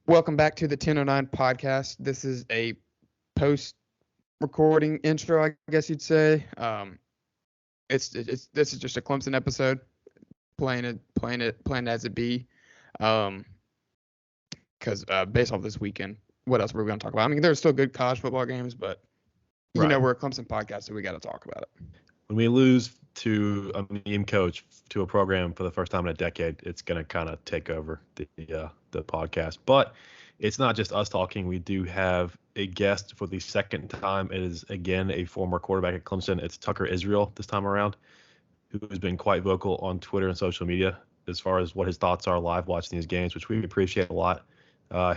Welcome back to the 1009 podcast. This is a post-recording intro, I guess you'd say. This is just a Clemson episode, playing as it be. Because based off this weekend, what else were we going to talk about? I mean, there's still good college football games, but we're a Clemson podcast, so we got to talk about it. When we lose to a meme coach to a program for the first time in a decade, it's going to kind of take over the podcast. But it's not just us talking. We do have a guest for the second time. It is, again, a former quarterback at Clemson. It's Tucker Israel this time around, who has been quite vocal on Twitter and social media as far as what his thoughts are live watching these games, which we appreciate a lot.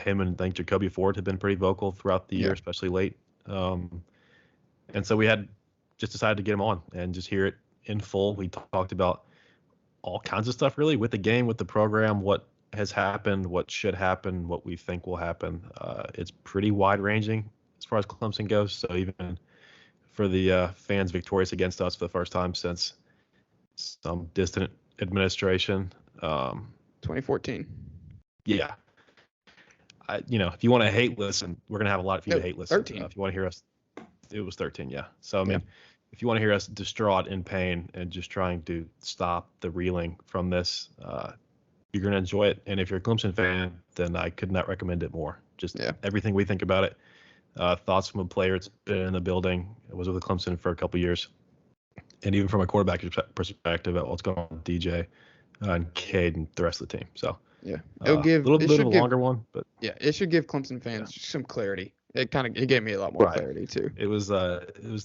Him and I think Jacoby Ford have been pretty vocal throughout the year, especially late. And so we had just decided to get him on and just hear it in full. We talked about all kinds of stuff, really, with the game, with the program, what has happened, what should happen, what we think will happen. It's pretty wide-ranging as far as Clemson goes. So even for the fans victorious against us for the first time since some distant administration. 2014. Yeah. If you want to hate listen, we're going to have a lot of you to hate listen. 13. If you want to hear us, it was 13, yeah. So, I mean, if you want to hear us distraught in pain and just trying to stop the reeling from this, you're going to enjoy it. And if you're a Clemson fan, then I could not recommend it more. Just everything we think about it. Thoughts from a player that's been in the building. It was with Clemson for a couple years. And even from a quarterback perspective about what's going on with DJ and Cade and the rest of the team. So, it'll give a little bit of a longer one, but it should give Clemson fans some clarity. It gave me a lot more clarity too. It was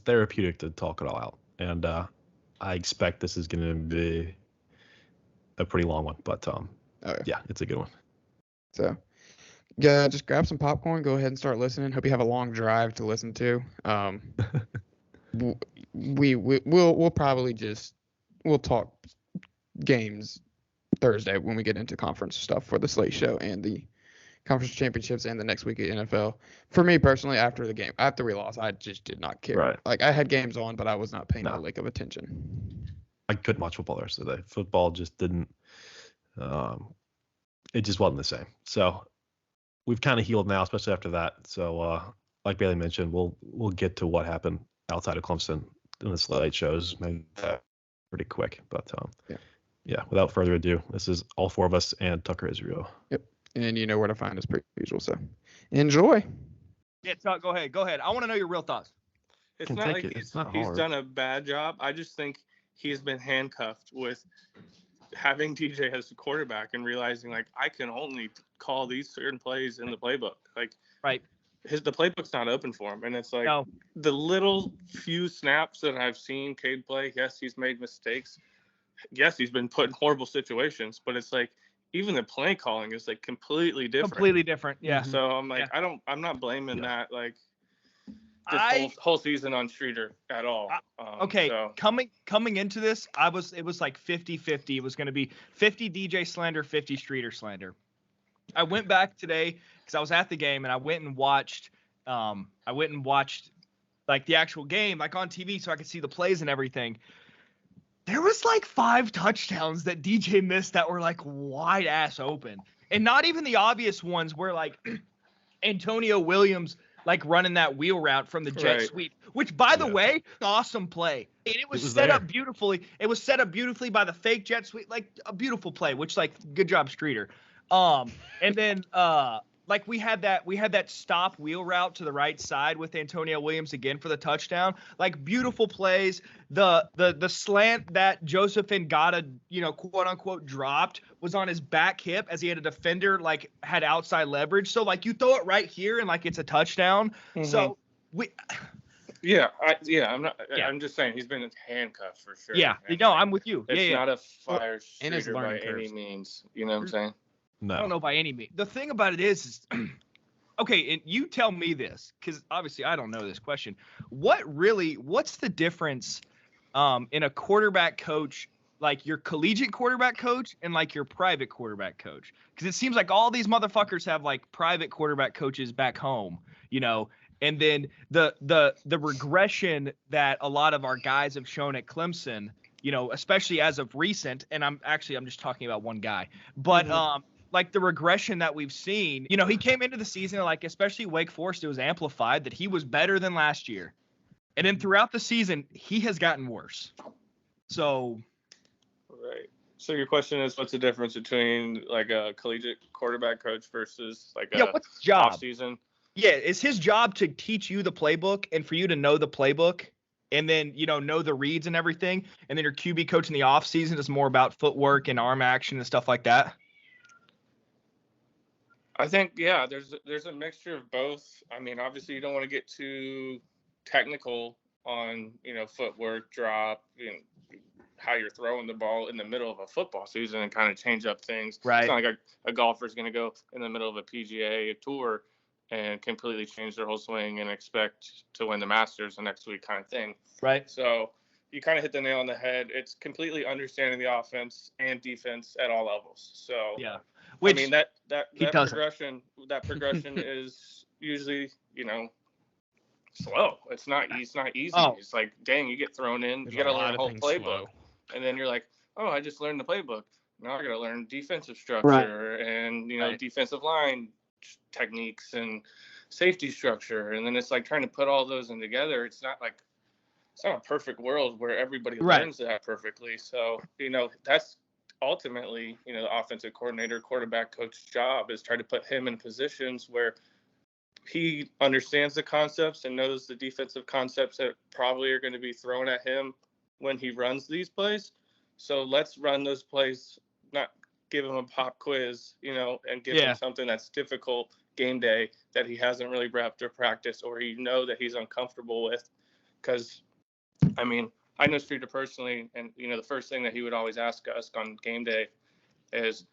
therapeutic to talk it all out, and I expect this is going to be a pretty long one, but it's a good one. So, just grab some popcorn, go ahead and start listening. Hope you have a long drive to listen to. We'll probably we'll talk games Thursday when we get into conference stuff for the Slate Show and the conference championships and the next week at NFL. For me personally, after we lost, I just did not care. Right. Like, I had games on, but I was not paying a lick of attention. I couldn't watch football the rest of the day. Football just didn't. It just wasn't the same. So we've kind of healed now, especially after that. So like Bailey mentioned, we'll get to what happened outside of Clemson in the Slate shows maybe pretty quick. But without further ado, this is all four of us and Tucker Israel. Yep. And you know where to find us per usual. So enjoy. Yeah, Tuck, go ahead. I want to know your real thoughts. It's not like he's done a bad job. I just think he's been handcuffed with having DJ as a quarterback and realizing, like, I can only call these certain plays in the playbook. Like, right. The playbook's not open for him. And it's like the little few snaps that I've seen Cade play, yes, he's made mistakes. Yes, he's been put in horrible situations, but it's like even the play calling is like completely different. Yeah. So I'm like, I'm not blaming that like this whole season on Streeter at all. Coming into this, it was like 50-50. It was going to be 50 DJ slander, 50 Streeter slander. I went back today because I was at the game and I went and watched like the actual game, like on TV, so I could see the plays and everything. There was like 5 touchdowns that DJ missed that were like wide ass open, and not even the obvious ones where like Antonio Williams like running that wheel route from the jet sweep, which by the way, awesome play. And it was set up beautifully. It was set up beautifully by the fake jet sweep, like a beautiful play, which like good job Streeter. And then like we had that stop wheel route to the right side with Antonio Williams again for the touchdown. Like beautiful plays. The slant that Joseph Ngata, quote unquote dropped was on his back hip as he had a defender like had outside leverage. So like you throw it right here and like it's a touchdown. Mm-hmm. So I'm just saying he's been handcuffed for sure. Yeah, I'm with you. It's not a fire shooter by any means. You know what I'm saying? No. I don't know by any means. The thing about it is okay, and you tell me this, because obviously I don't know this question. What's the difference in a quarterback coach, like your collegiate quarterback coach and like your private quarterback coach? Because it seems like all these motherfuckers have like private quarterback coaches back home, and then the regression that a lot of our guys have shown at Clemson, especially as of recent, and I'm just talking about one guy, but like the regression that we've seen. You know, he came into the season, like, especially Wake Forest, it was amplified that he was better than last year. And then throughout the season, he has gotten worse. So. Right. So your question is, what's the difference between like a collegiate quarterback coach versus like what's his job? Off-season? Yeah, it's his job to teach you the playbook and for you to know the playbook and then, you know the reads and everything. And then your QB coach in the offseason is more about footwork and arm action and stuff like that. I think, yeah, there's a mixture of both. I mean, obviously you don't want to get too technical on, footwork, drop, how you're throwing the ball in the middle of a football season and kind of change up things. Right. It's not like a golfer's going to go in the middle of a PGA tour and completely change their whole swing and expect to win the Masters the next week kind of thing. Right. So you kind of hit the nail on the head. It's completely understanding the offense and defense at all levels. So yeah, I mean that progression is usually, slow. It's not easy. Oh. It's like, dang, you get thrown in, you got to learn a whole playbook. Slow. And then you're like, oh, I just learned the playbook. Now I got to learn defensive structure and, defensive line techniques and safety structure. And then it's like trying to put all those in together. It's not a perfect world where everybody learns that perfectly. So, that's ultimately, the offensive coordinator, quarterback coach's job is try to put him in positions where he understands the concepts and knows the defensive concepts that probably are going to be thrown at him when he runs these plays. So let's run those plays, not give him a pop quiz, and give him something that's difficult game day that he hasn't really prepped or practiced or that he's uncomfortable with. Because, I mean, I know Streeter personally, and, the first thing that he would always ask us on game day is,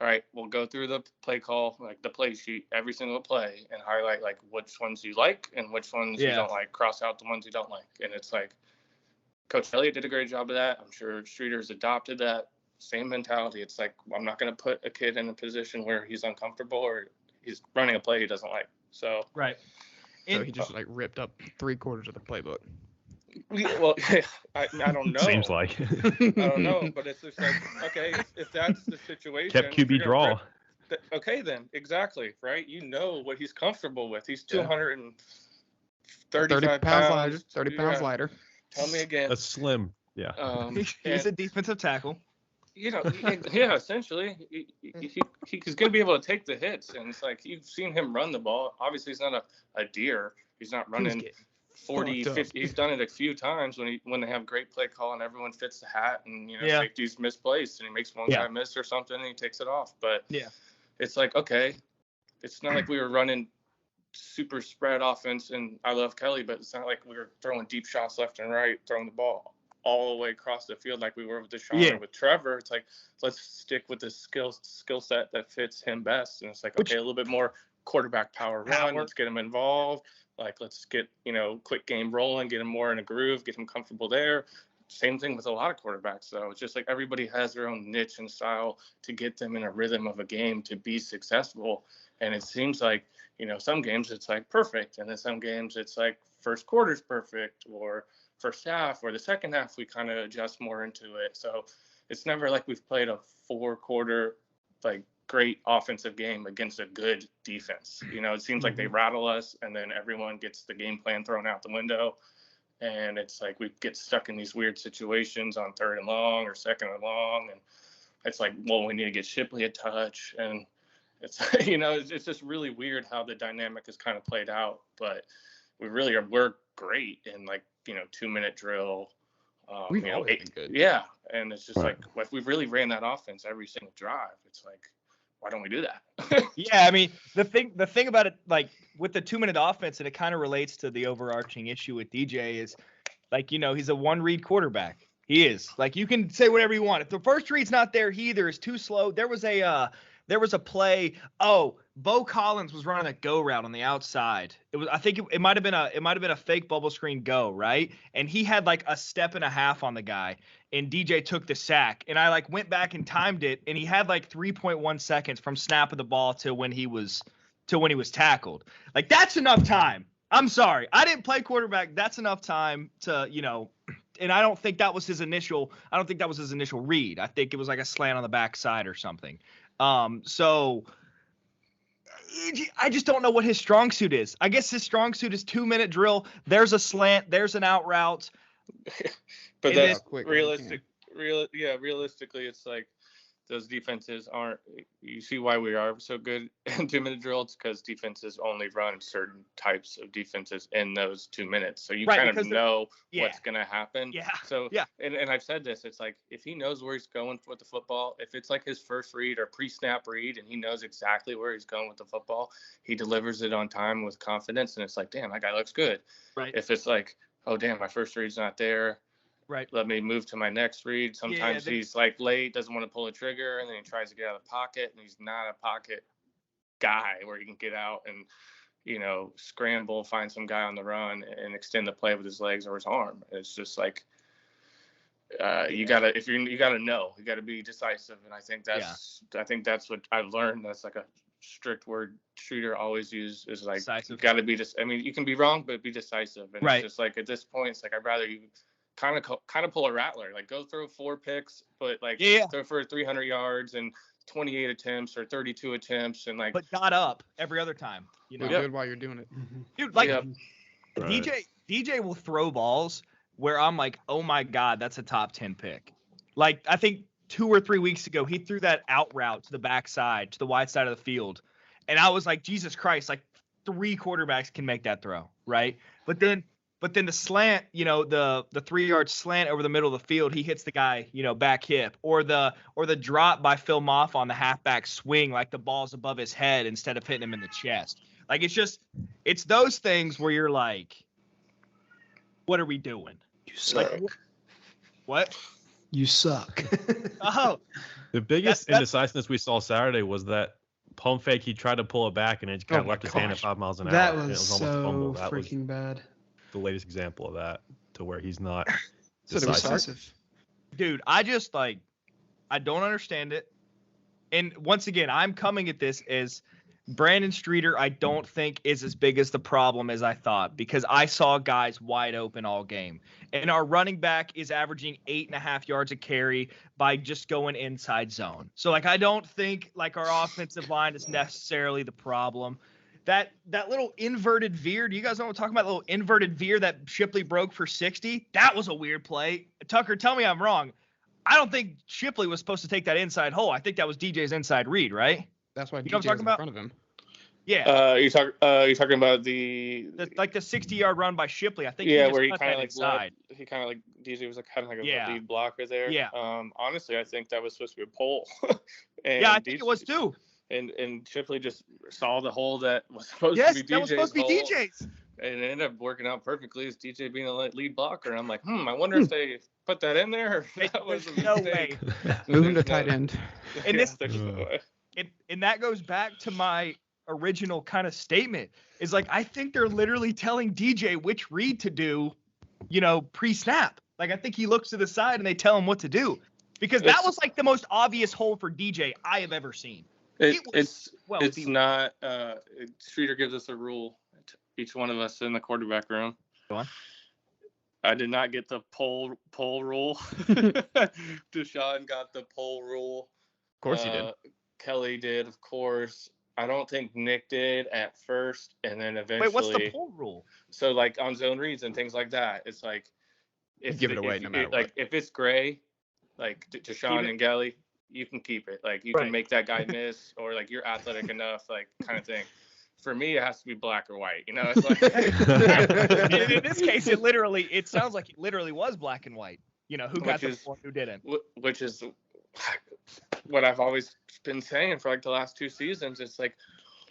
all right, we'll go through the play call, like the play sheet, every single play, and highlight like which ones you like and which ones you don't like, cross out the ones you don't like. And it's like, Coach Elliott did a great job of that. I'm sure Streeter's adopted that same mentality. It's like, I'm not going to put a kid in a position where he's uncomfortable or he's running a play he doesn't like. So right. So he just ripped up 3/4 of the playbook. Well, I don't know. Seems like. I don't know, but it's just like, okay, if that's the situation. Kept QB draw. Okay, then, exactly, right? You know what he's comfortable with. He's 235 pounds. 30 pounds lighter. Tell me again. That's slim. Yeah. He's a defensive tackle. Essentially, he's going to be able to take the hits, and it's like you've seen him run the ball. Obviously, he's not a deer. He's not running 40, 50. He's done it a few times when they have great play call and everyone fits the hat, and safety's misplaced, and he makes one guy miss or something, and he takes it off. But it's like, okay, it's not like we were running super spread offense, and I love Kelly, but it's not like we were throwing deep shots left and right, throwing the ball all the way across the field like we were with Deshaun or with Trevor. It's like, let's stick with the skill set that fits him best. And it's like, okay, a little bit more quarterback power run. Let's get him involved. Like, let's get, quick game rolling, get him more in a groove, get him comfortable there. Same thing with a lot of quarterbacks, though. It's just like everybody has their own niche and style to get them in a rhythm of a game to be successful. And it seems like, some games it's like perfect. And then some games it's like first quarter's perfect, or first half, or the second half we kind of adjust more into it. So it's never like we've played a 4-quarter like great offensive game against a good defense. It seems like they rattle us, and then everyone gets the game plan thrown out the window, and it's like we get stuck in these weird situations on 3rd and long or 2nd and long, and it's like, well, we need to get Shipley a touch, and it's it's just really weird how the dynamic is kind of played out. But we're great in 2-minute drill. We've always been good. Yeah, and it's just like if we really ran that offense every single drive, it's like, why don't we do that? Yeah, I mean, the thing about it, like with the 2-minute offense, and it kind of relates to the overarching issue with DJ is, like, he's a one-read quarterback. He is. Like, you can say whatever you want. If the first read's not there, he either is too slow. There was a play. Oh, Bo Collins was running a go route on the outside. I think it might have been a fake bubble screen go, right? And he had like a step and a half on the guy, and DJ took the sack. And I went back and timed it, and he had 3.1 seconds from snap of the ball to when he was tackled. Like, that's enough time. I'm sorry, I didn't play quarterback. That's enough time to, and I don't think that was his initial read. I think it was like a slant on the backside or something. So I just don't know what his strong suit is. I guess his strong suit is 2-minute drill. There's a slant. There's an out route. But And that's quick. realistically, it's like those defenses aren't. You see why we are so good in 2-minute drills, because defenses only run certain types of defenses in those 2 minutes. So you kind of know what's going to happen. Yeah. So and I've said this. It's like if he knows where he's going with the football, if it's like his first read or pre-snap read, and he knows exactly where he's going with the football, he delivers it on time with confidence, and it's like, damn, that guy looks good. Right. If it's like, oh damn, my first read's not there. Right. Let me move to my next read. Sometimes he's like late, doesn't want to pull a trigger, and then he tries to get out of the pocket, and he's not a pocket guy where he can get out and, scramble, find some guy on the run and extend the play with his legs or his arm. It's just like you gotta know, you gotta be decisive, and I think that's what I've learned. That's like a strict word Streeter always use is like decisive. You gotta be you can be wrong, but be decisive. And It's just like at this point, it's like I'd rather you kind of pull a Rattler, like go throw 4 picks, but throw for 300 yards and 28 attempts or 32 attempts and but not up every other time. Good while you're doing it, dude. DJ will throw balls where I'm like, oh my god, that's a top 10 pick. Like I think 2 or 3 weeks ago, he threw that out route to the backside, to the wide side of the field, and I was like, Jesus Christ, like 3 quarterbacks can make that throw, right? But then the slant, the 3-yard slant over the middle of the field, he hits the guy, back hip, or the drop by Phil Moff on the halfback swing, like the ball's above his head instead of hitting him in the chest. Like it's those things where you're like, what are we doing? You suck. What? You suck. Oh, the biggest indecisiveness we saw Saturday was that pump fake. He tried to pull it back and it kind of left his hand at 5 miles an hour. That was almost so fumble. That freaking bad. The latest example of that, to where he's not decisive. Dude, I don't understand it. And once again, I'm coming at this as Brandon Streeter, I don't think is as big as the problem as I thought, because I saw guys wide open all game. And our running back is averaging 8.5 yards a carry by just going inside zone. So I don't think our offensive line is necessarily the problem. That little inverted veer, do you guys know what I'm talking about? The little inverted veer that Shipley broke for 60? That was a weird play. Tucker, tell me I'm wrong. I don't think Shipley was supposed to take that inside hole. I think that was DJ's inside read, right? That's why you DJ was in front of him. Yeah. You're talking about the 60-yard run by Shipley. I think where he kind of inside. He kind of DJ was kind of like a lead blocker there. Yeah. Honestly, I think that was supposed to be a pole. I think it was too. And Shipley just saw the hole that was supposed to be DJ's. That was supposed to be DJ's. And it ended up working out perfectly as DJ being a lead blocker. And I'm like, I wonder if they put that in there. That was no way. Moving to tight end. And and that goes back to my original kind of statement. Is like, I think they're literally telling DJ which read to do, pre-snap. Like, I think he looks to the side and they tell him what to do. Because that was like the most obvious hole for DJ I have ever seen. It's not. Streeter gives us a rule. Each one of us in the quarterback room. Go on. I did not get the poll rule. Deshaun got the poll rule. Of course he did. Kelly did, of course. I don't think Nick did at first, and then eventually. Wait, what's the poll rule? So like on zone reads and things like that, it's like give it away no matter what. Like if it's gray, like Deshaun and Kelly, you can keep it. Like you can make that guy miss, or like you're athletic enough, like kind of thing. For me, it has to be black or white. It's like in this case, it sounds like it literally was black and white. Who got the point, who didn't. Which is what I've always been saying for like the last 2 seasons. It's like,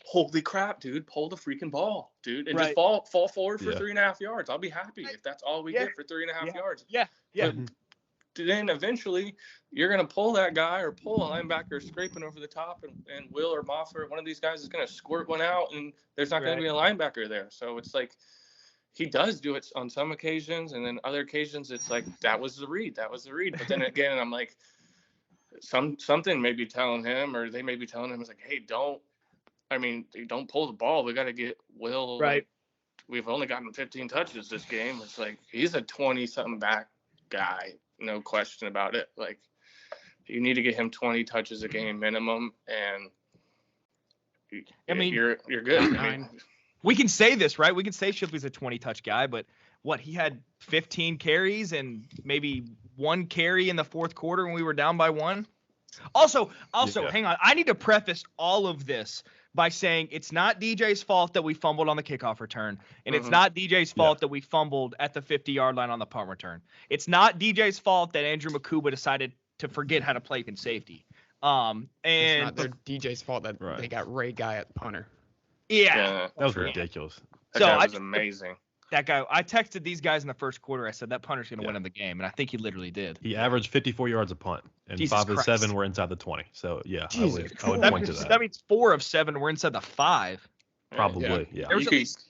holy crap, dude, pull the freaking ball, dude, and just fall forward for 3.5 yards. I'll be happy if that's all we get for 3.5 yards. Yeah. But then eventually you're going to pull that guy or pull a linebacker scraping over the top, and Will or Moffett, one of these guys is going to squirt one out, and there's not going to be a linebacker there. So it's like he does do it on some occasions, and then other occasions it's like that was the read. But then again, I'm like, something may be telling him, or they may be telling him, it's like, hey, don't pull the ball. We got to get Will. Right. We've only gotten 15 touches this game. It's like he's a 20-something back guy. No question about it. Like You need to get him 20 touches a game minimum, and you're good. I mean, we can say this, right? We can say Shipley's a 20-touch guy, but he had 15 carries and maybe 1 carry in the fourth quarter when we were down by 1. Also, hang on. I need to preface all of this by saying it's not DJ's fault that we fumbled on the kickoff return, and it's not DJ's fault that we fumbled at the 50-yard line on the punt return. It's not DJ's fault that Andrew Makuba decided to forget how to play in safety. And it's not their DJ's fault that they got Ray Guy at punter. Yeah. That was ridiculous. That guy was amazing. That guy, I texted these guys in the first quarter. I said that punter's going to win in the game, and I think he literally did. He averaged 54 yards a punt, and Jesus 5 of the Christ. 7 were inside the 20. So yeah, I would that point to that. That means 4 of 7 were inside the 5. Probably, yeah. There was at least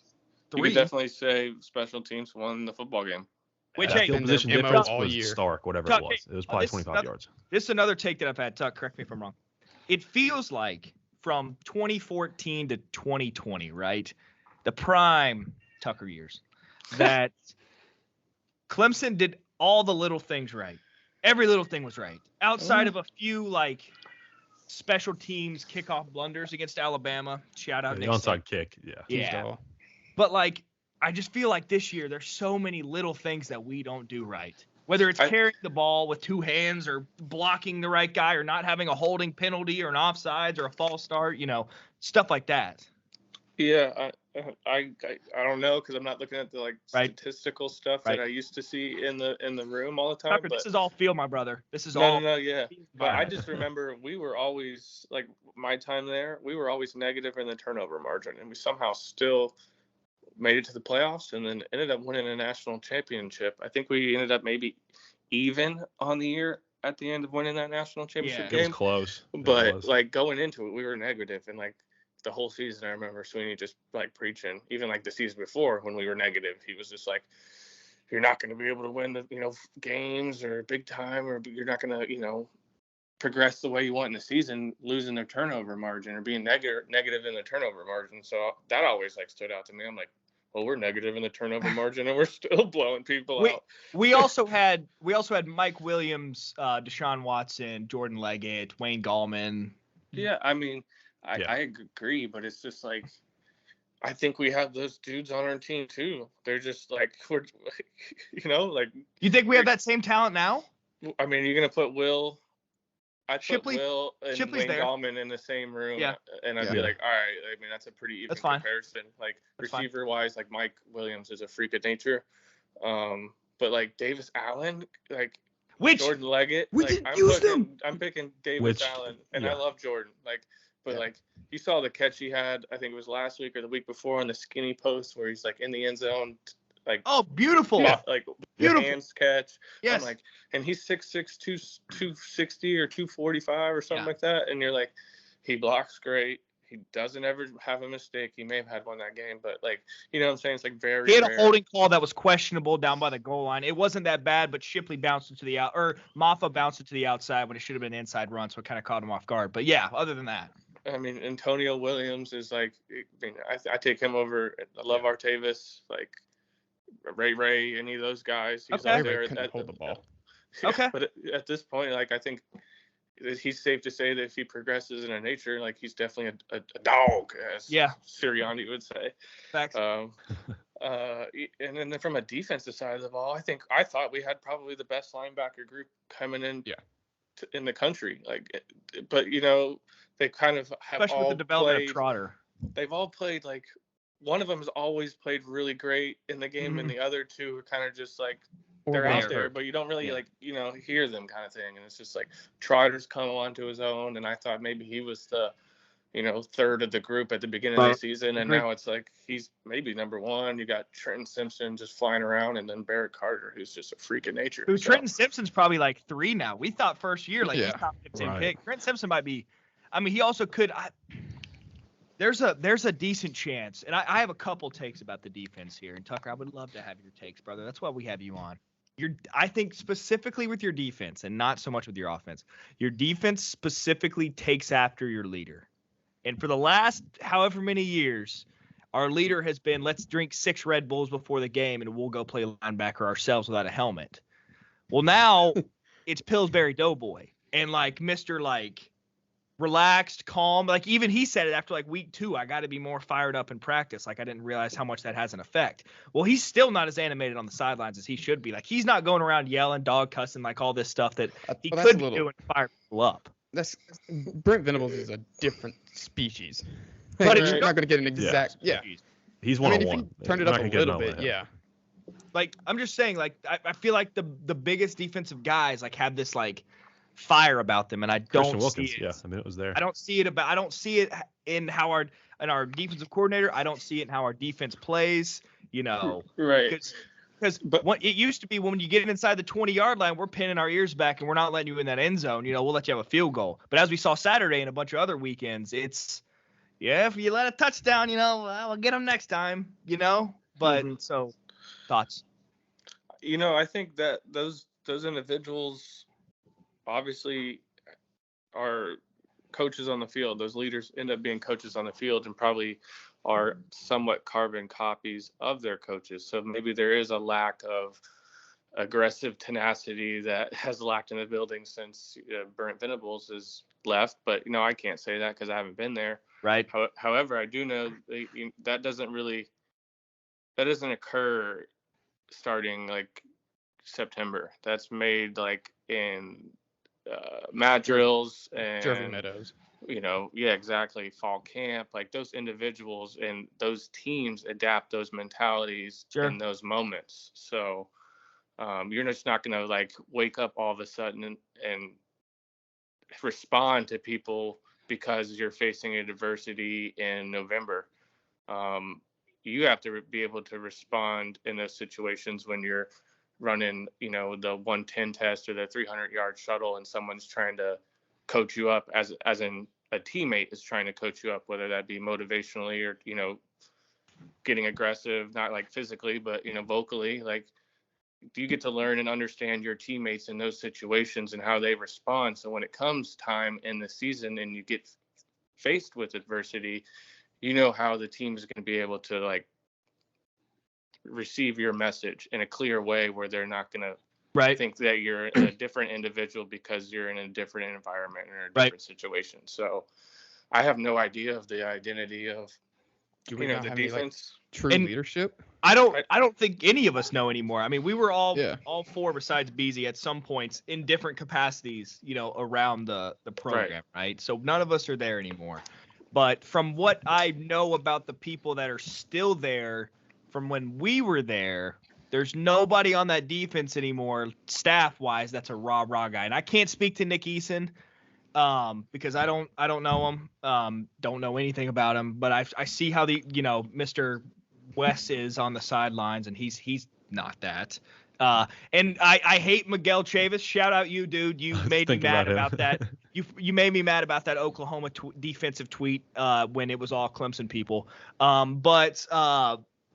3. You could definitely say special teams won the football game. Which field position difference all was year. stark, whatever Tuck, it was. It was probably 25 yards. This is another take that I've had. Tuck, correct me if I'm wrong. It feels like from 2014 to 2020, right? The prime Tucker years, that Clemson did all the little things right. Every little thing was right. Outside of a few special teams kickoff blunders against Alabama. Shout out The Nick onside kick, Yeah. But I just feel like this year there's so many little things that we don't do right. Whether it's carrying the ball with 2 hands or blocking the right guy or not having a holding penalty or an offsides or a false start, stuff like that. Yeah, I don't know because I'm not looking at the statistical stuff that I used to see in the room all the time. Tucker, this is all field, my brother. This is yeah. But I just remember we were always my time there. We were always negative in the turnover margin, and we somehow still made it to the playoffs and then ended up winning a national championship. I think we ended up maybe even on the year at the end of winning that national championship game. It was close. But going into it, we were negative, and the whole season, I remember Sweeney just preaching. Even the season before when we were negative, he was just "You're not going to be able to win the games or big time, or you're not going to progress the way you want in the season, losing their turnover margin or being negative in the turnover margin." So that always stood out to me. I'm well, we're negative in the turnover margin and we're still blowing people out. We also had Mike Williams, Deshaun Watson, Jordan Leggett, Wayne Gallman. Yeah, I mean, I agree, but it's just I think we have those dudes on our team too. They're just we're, You think we have that same talent now? I mean, you're gonna put Will. I put Will and Shipley's Wayne Gallman in the same room, and I'd be all right. I mean, that's a pretty even comparison. Receiver-wise, Mike Williams is a freak of nature, but Davis Allen, Jordan Leggett, I'm picking Davis Allen, and I love Jordan, but you saw the catch he had. I think it was last week or the week before on the skinny post where he's in the end zone. Oh, beautiful. Beautiful hands catch. Yes. I'm and he's 6'6", 260 or 245 or something like that. And you're he blocks great. He doesn't ever have a mistake. He may have had one that game, but you know what I'm saying? It's very He had rare. a holding call that was questionable down by the goal line. It wasn't that bad, but Shipley bounced it to the out, or Maffa bounced it to the outside when it should have been an inside run, so it kind of caught him off guard. But yeah, other than that. I mean, Antonio Williams is I take him over. I love Artavis, Ray, any of those guys. He's up there couldn't hold the ball. Okay. But at this point, I think he's safe to say that if he progresses in a nature, he's definitely a dog, as Sirianni would say. Facts. And then from a defensive side of the ball, I thought we had probably the best linebacker group coming in in the country. But they kind of have especially all with the development played, of Trotter. They've all played one of them has always played really great in the game, and the other two are kind of just they're out there, but you don't really hear them kind of thing. And it's just Trotter's come onto his own, and I thought maybe he was the third of the group at the beginning of the season, and now it's he's maybe number 1. You got Trenton Simpson just flying around, and then Barrett Carter, who's just a freak of nature. Trenton Simpson's probably 3 now. We thought first year he's top 15 pick. Trenton Simpson might be. I mean, he also could. There's a decent chance, and I have a couple takes about the defense here. And Tucker, I would love to have your takes, brother. That's why we have you on. I think specifically with your defense, and not so much with your offense. Your defense specifically takes after your leader, and for the last however many years, our leader has been, let's drink 6 Red Bulls before the game, and we'll go play linebacker ourselves without a helmet. Well, now it's Pillsbury Doughboy. and like Mr. like relaxed, calm. Like even he said it after like week 2, I got to be more fired up in practice. Like I didn't realize how much that has an effect. Well, he's still not as animated on the sidelines as he should be. Like he's not going around yelling, dog cussing, like all this stuff that he could be doing to fire people up. That's Brent Venables is a different species. But you're not going to get an exact. Yeah. He's one-on-one. If he turned it up a little bit, yeah. Like I'm just saying, like I feel like the biggest defensive guys like have this like fire about them, and I don't see it. Yeah, I mean it was there. I don't see it in how our defensive coordinator. I don't see it in how our defense plays. You know, right? Because it used to be when you get inside the 20-yard line, we're pinning our ears back and we're not letting you in that end zone. You know, we'll let you have a field goal. But as we saw Saturday and a bunch of other weekends, it's if you let a touchdown, you know, we'll get them next time. You know, but so thoughts. You know, I think that those individuals obviously are coaches on the field. Those leaders end up being coaches on the field and probably are somewhat carbon copies of their coaches. So maybe there is a lack of aggressive tenacity that has lacked in the building since Brent Venables has left. But, you know, I can't say that because I haven't been there. Right. However, I do know that doesn't occur starting like September. That's made like in mat drills and Jersey Meadows. You know, yeah, exactly. Fall camp, like those individuals and those teams adapt those mentalities in those moments. So you're just not going to like wake up all of a sudden and respond to people because you're facing adversity in November. You have to be able to respond in those situations when you're running, you know, the 110 test or the 300-yard shuttle and someone's trying to coach you up as in a teammate is trying to coach you up, whether that be motivationally or, you know, getting aggressive, not like physically, but, you know, vocally. Like you get to learn and understand your teammates in those situations and how they respond. So when it comes time in the season and you get faced with adversity, you know how the team is going to be able to like receive your message in a clear way where they're not going to think that you're a different individual because you're in a different environment or a different situation. So I have no idea of the identity of the defense. True leadership. I don't think any of us know anymore. I mean, we were all four besides Beasy at some points in different capacities, you know, around the program, right? So none of us are there anymore. But from what I know about the people that are still there from when we were there, there's nobody on that defense anymore, staff-wise, that's a rah guy. And I can't speak to Nick Eason because I don't know him, don't know anything about him. But I see how Mr. Wes is on the sidelines, and he's not that. And I hate Miguel Chavis. Shout out you, dude. You made me mad about that. You made me mad about that Oklahoma defensive tweet when it was all Clemson people. But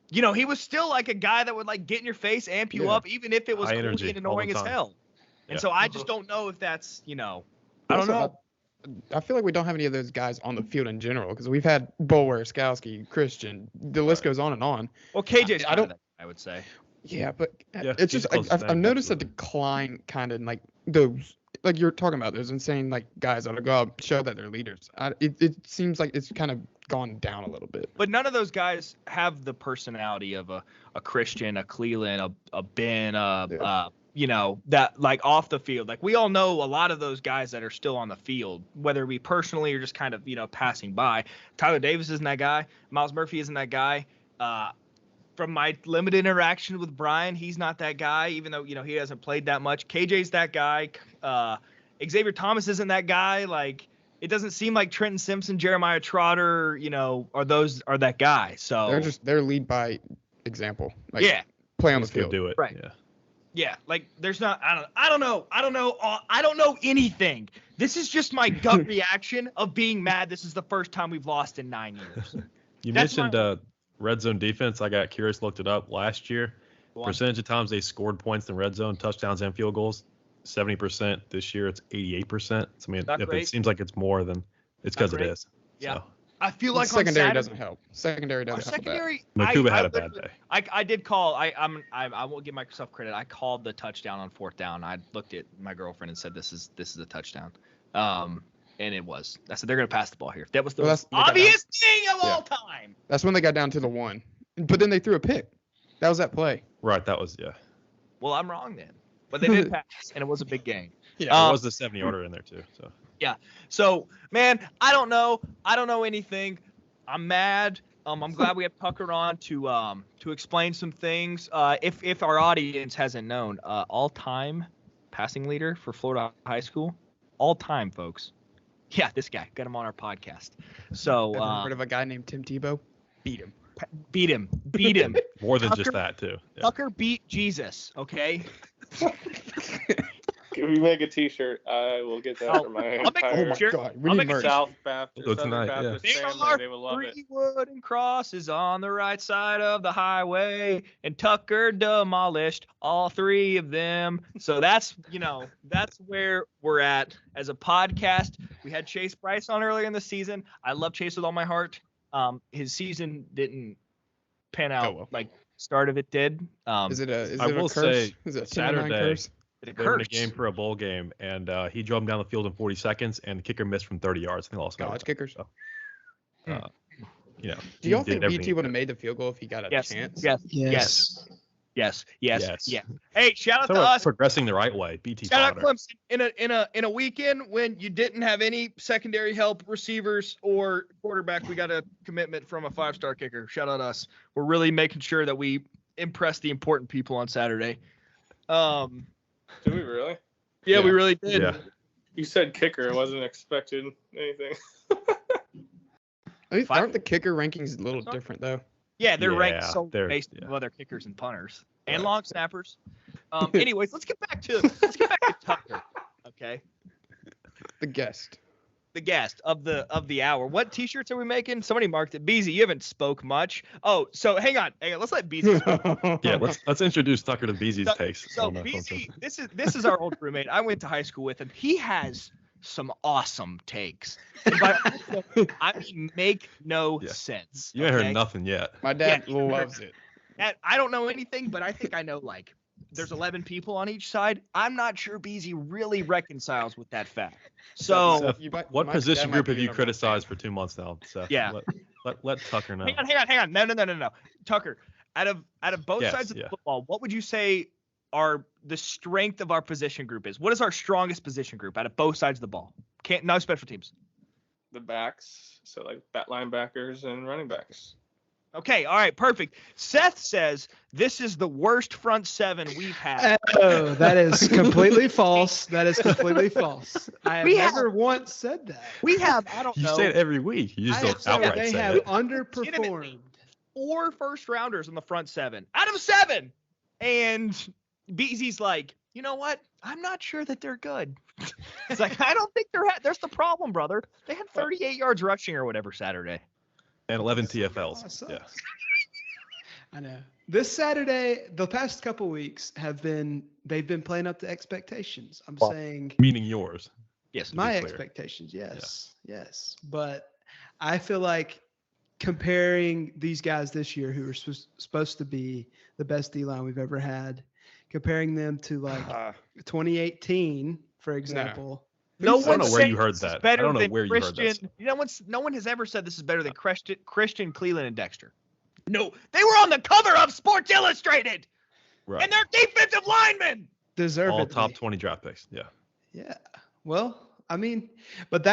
you know, he was still like a guy that would like get in your face, amp you up, even if it was cool and annoying as hell. And so I just don't know if that's, you know, I don't know. I feel like we don't have any of those guys on the field in general because we've had Bulwer, Skowski, Christian. The list goes on and on. Well, KJ's I would say. Yeah, but it's just I've noticed a decline kind of like those, like you're talking about, those insane like guys that go out show that they're leaders. It seems like it's kind of gone down a little bit. But none of those guys have the personality of a Christian, a Cleveland, a Ben, you know, that like off the field. Like we all know a lot of those guys that are still on the field, whether it be personally or just kind of, you know, passing by. Tyler Davis isn't that guy. Miles Murphy isn't that guy. From my limited interaction with Brian, he's not that guy, even though, you know, he hasn't played that much. KJ's that guy. Xavier Thomas isn't that guy. Like, it doesn't seem like Trenton Simpson, Jeremiah Trotter, you know, are that guy. So they're lead by example. Like, play on the field. Do it. Right. Yeah. Like there's not, I don't know anything. This is just my gut reaction of being mad. This is the first time we've lost in 9 years. You mentioned red zone defense. I got curious, looked it up last year. Percentage of times they scored points in red zone, touchdowns and field goals, 70%. This year it's 88%. So, I mean, if it seems like it's more, then it's because it is. Yeah. So. I feel like secondary on Saturday, doesn't help. Secondary doesn't help. secondary. Makuba had a bad day. I did call. I won't give myself credit. I called the touchdown on 4th down. I looked at my girlfriend and said, "This is a touchdown." And it was. I said they're gonna pass the ball here. That was the most obvious thing of all time. That's when they got down to the 1, but then they threw a pick. That was that play. Right. That was Well, I'm wrong then, but they did pass, and it was a big gain. Yeah. There was the 70-yarder in there too. So. Yeah. So, man, I don't know. I don't know anything. I'm mad. I'm glad we have Tucker on to explain some things. If our audience hasn't known, all-time passing leader for Florida high school, all-time, folks. Yeah, this guy. Got him on our podcast. So, Ever heard of a guy named Tim Tebow? Beat him. Beat him. More than just that too. Yeah. Tucker beat Jesus. Okay. If we make a T-shirt, I will get that for my I'll make a entire T-shirt. God, we I'll need make a merch. South Baptist, Go Southern tonight, Baptist There family. are They will love it. 3 wooden crosses on the right side of the highway, and Tucker demolished all 3 of them. So that's where we're at as a podcast. We had Chase Bryce on earlier in the season. I love Chase with all my heart. His season didn't pan out like start of it did. Is it a I will curse? say Is it a Saturday curse? It they were in a hurts. game for a bowl game, and he drove him down the field in 40 seconds, and the kicker missed from 30 yards. I think lost College kickers. So, Do he y'all did think everything BT he would have could. made the field goal if he got a chance? Yes. Yes. Hey, shout out So to we're us. progressing the right way. BT Shout out fodder. Clemson in a weekend when you didn't have any secondary help, receivers or quarterback. We got a commitment from a 5-star kicker. Shout out us. We're really making sure that we impress the important people on Saturday. Do we really? Yeah, we Yeah. really did. Yeah. You said kicker. I wasn't expecting anything. Aren't the kicker rankings a little different though? Yeah, they're ranked Yeah, so they're- based yeah. on other kickers and punters and Right. long snappers. Anyways, let's get back to Tucker. Okay, The guest. the guest of the hour. What T-shirts are we making? Somebody marked it. Beezy, you haven't spoke much. Oh, so hang on. Let's let Beezy speak. Yeah, let's introduce Tucker to Beezy's So- takes. So on that BC, concept. this is our old roommate. I went to high school with him. He has some awesome takes. And by awesome, I mean make no Yeah. sense. You ain't okay? heard nothing yet. My dad Yeah. loves it. And I don't know anything, but I think I know like there's 11 people on each side. I'm not sure BZ really reconciles with that fact. So Seth, what position group have you criticized for 2 months now, Seth? Yeah. Let Tucker know. hang on. No. Tucker, out of both Yes, sides of yeah. the football, what would you say the strength of our position group is? What is our strongest position group out of both sides of the ball? No special teams. The backs, so like bat linebackers and running backs. Okay, all right, perfect. Seth says this is the worst front 7 we've had. Oh, that is completely false. That is completely false. I have We have- never once said that. We have, I don't You know, say it every week. You just I don't have said outright they say have it. underperformed. 4 first rounders in the front 7 out of 7. And BZ's like, you know what? I'm not sure that they're good. It's like, I don't think there's the problem, brother. They had 38 yards rushing or whatever Saturday. And 11 TFLs. Awesome. Yeah. I know. This Saturday, the past couple weeks they've been playing up to expectations. I'm saying Meaning yours. Yes. to my be clear. expectations, yes. But I feel like comparing these guys this year who are supposed to be the best D-line we've ever had, comparing them to like 2018, for example. No I don't know one where said you heard this is that. I better don't know than where you heard that. Christian. No one has ever said this is better than Christian, Cleveland, and Dexter. No, they were on the cover of Sports Illustrated, Right. and they're defensive linemen. Deservedly. All top 20 draft picks. Yeah. Yeah. Well, I mean, but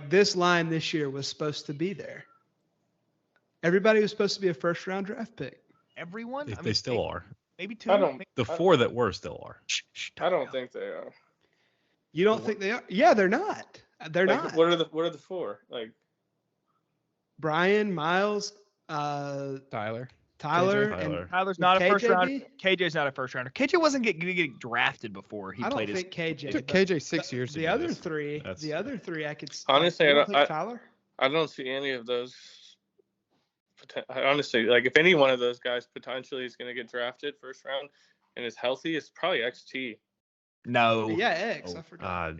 this line this year was supposed to be there. Everybody was supposed to be a first round draft pick. Everyone. They still are. Maybe 2. I don't. The 4 that were still are. I don't think they are. You don't think they are? Yeah, they're not. They're Like, not. what are the 4? Like Brian, Miles, Tyler. Tyler, Tyler. and Tyler's not a first KJ rounder. be? KJ's not a first rounder. KJ wasn't getting drafted before he I don't played his. think KJ. It took but KJ 6 years to The do other this. three, That's- I could. Honestly, you I don't- think Tyler. I don't see any of those. Honestly, like if any one of those guys potentially is going to get drafted first round and is healthy, it's probably XT. No. Yeah, X. I forgot.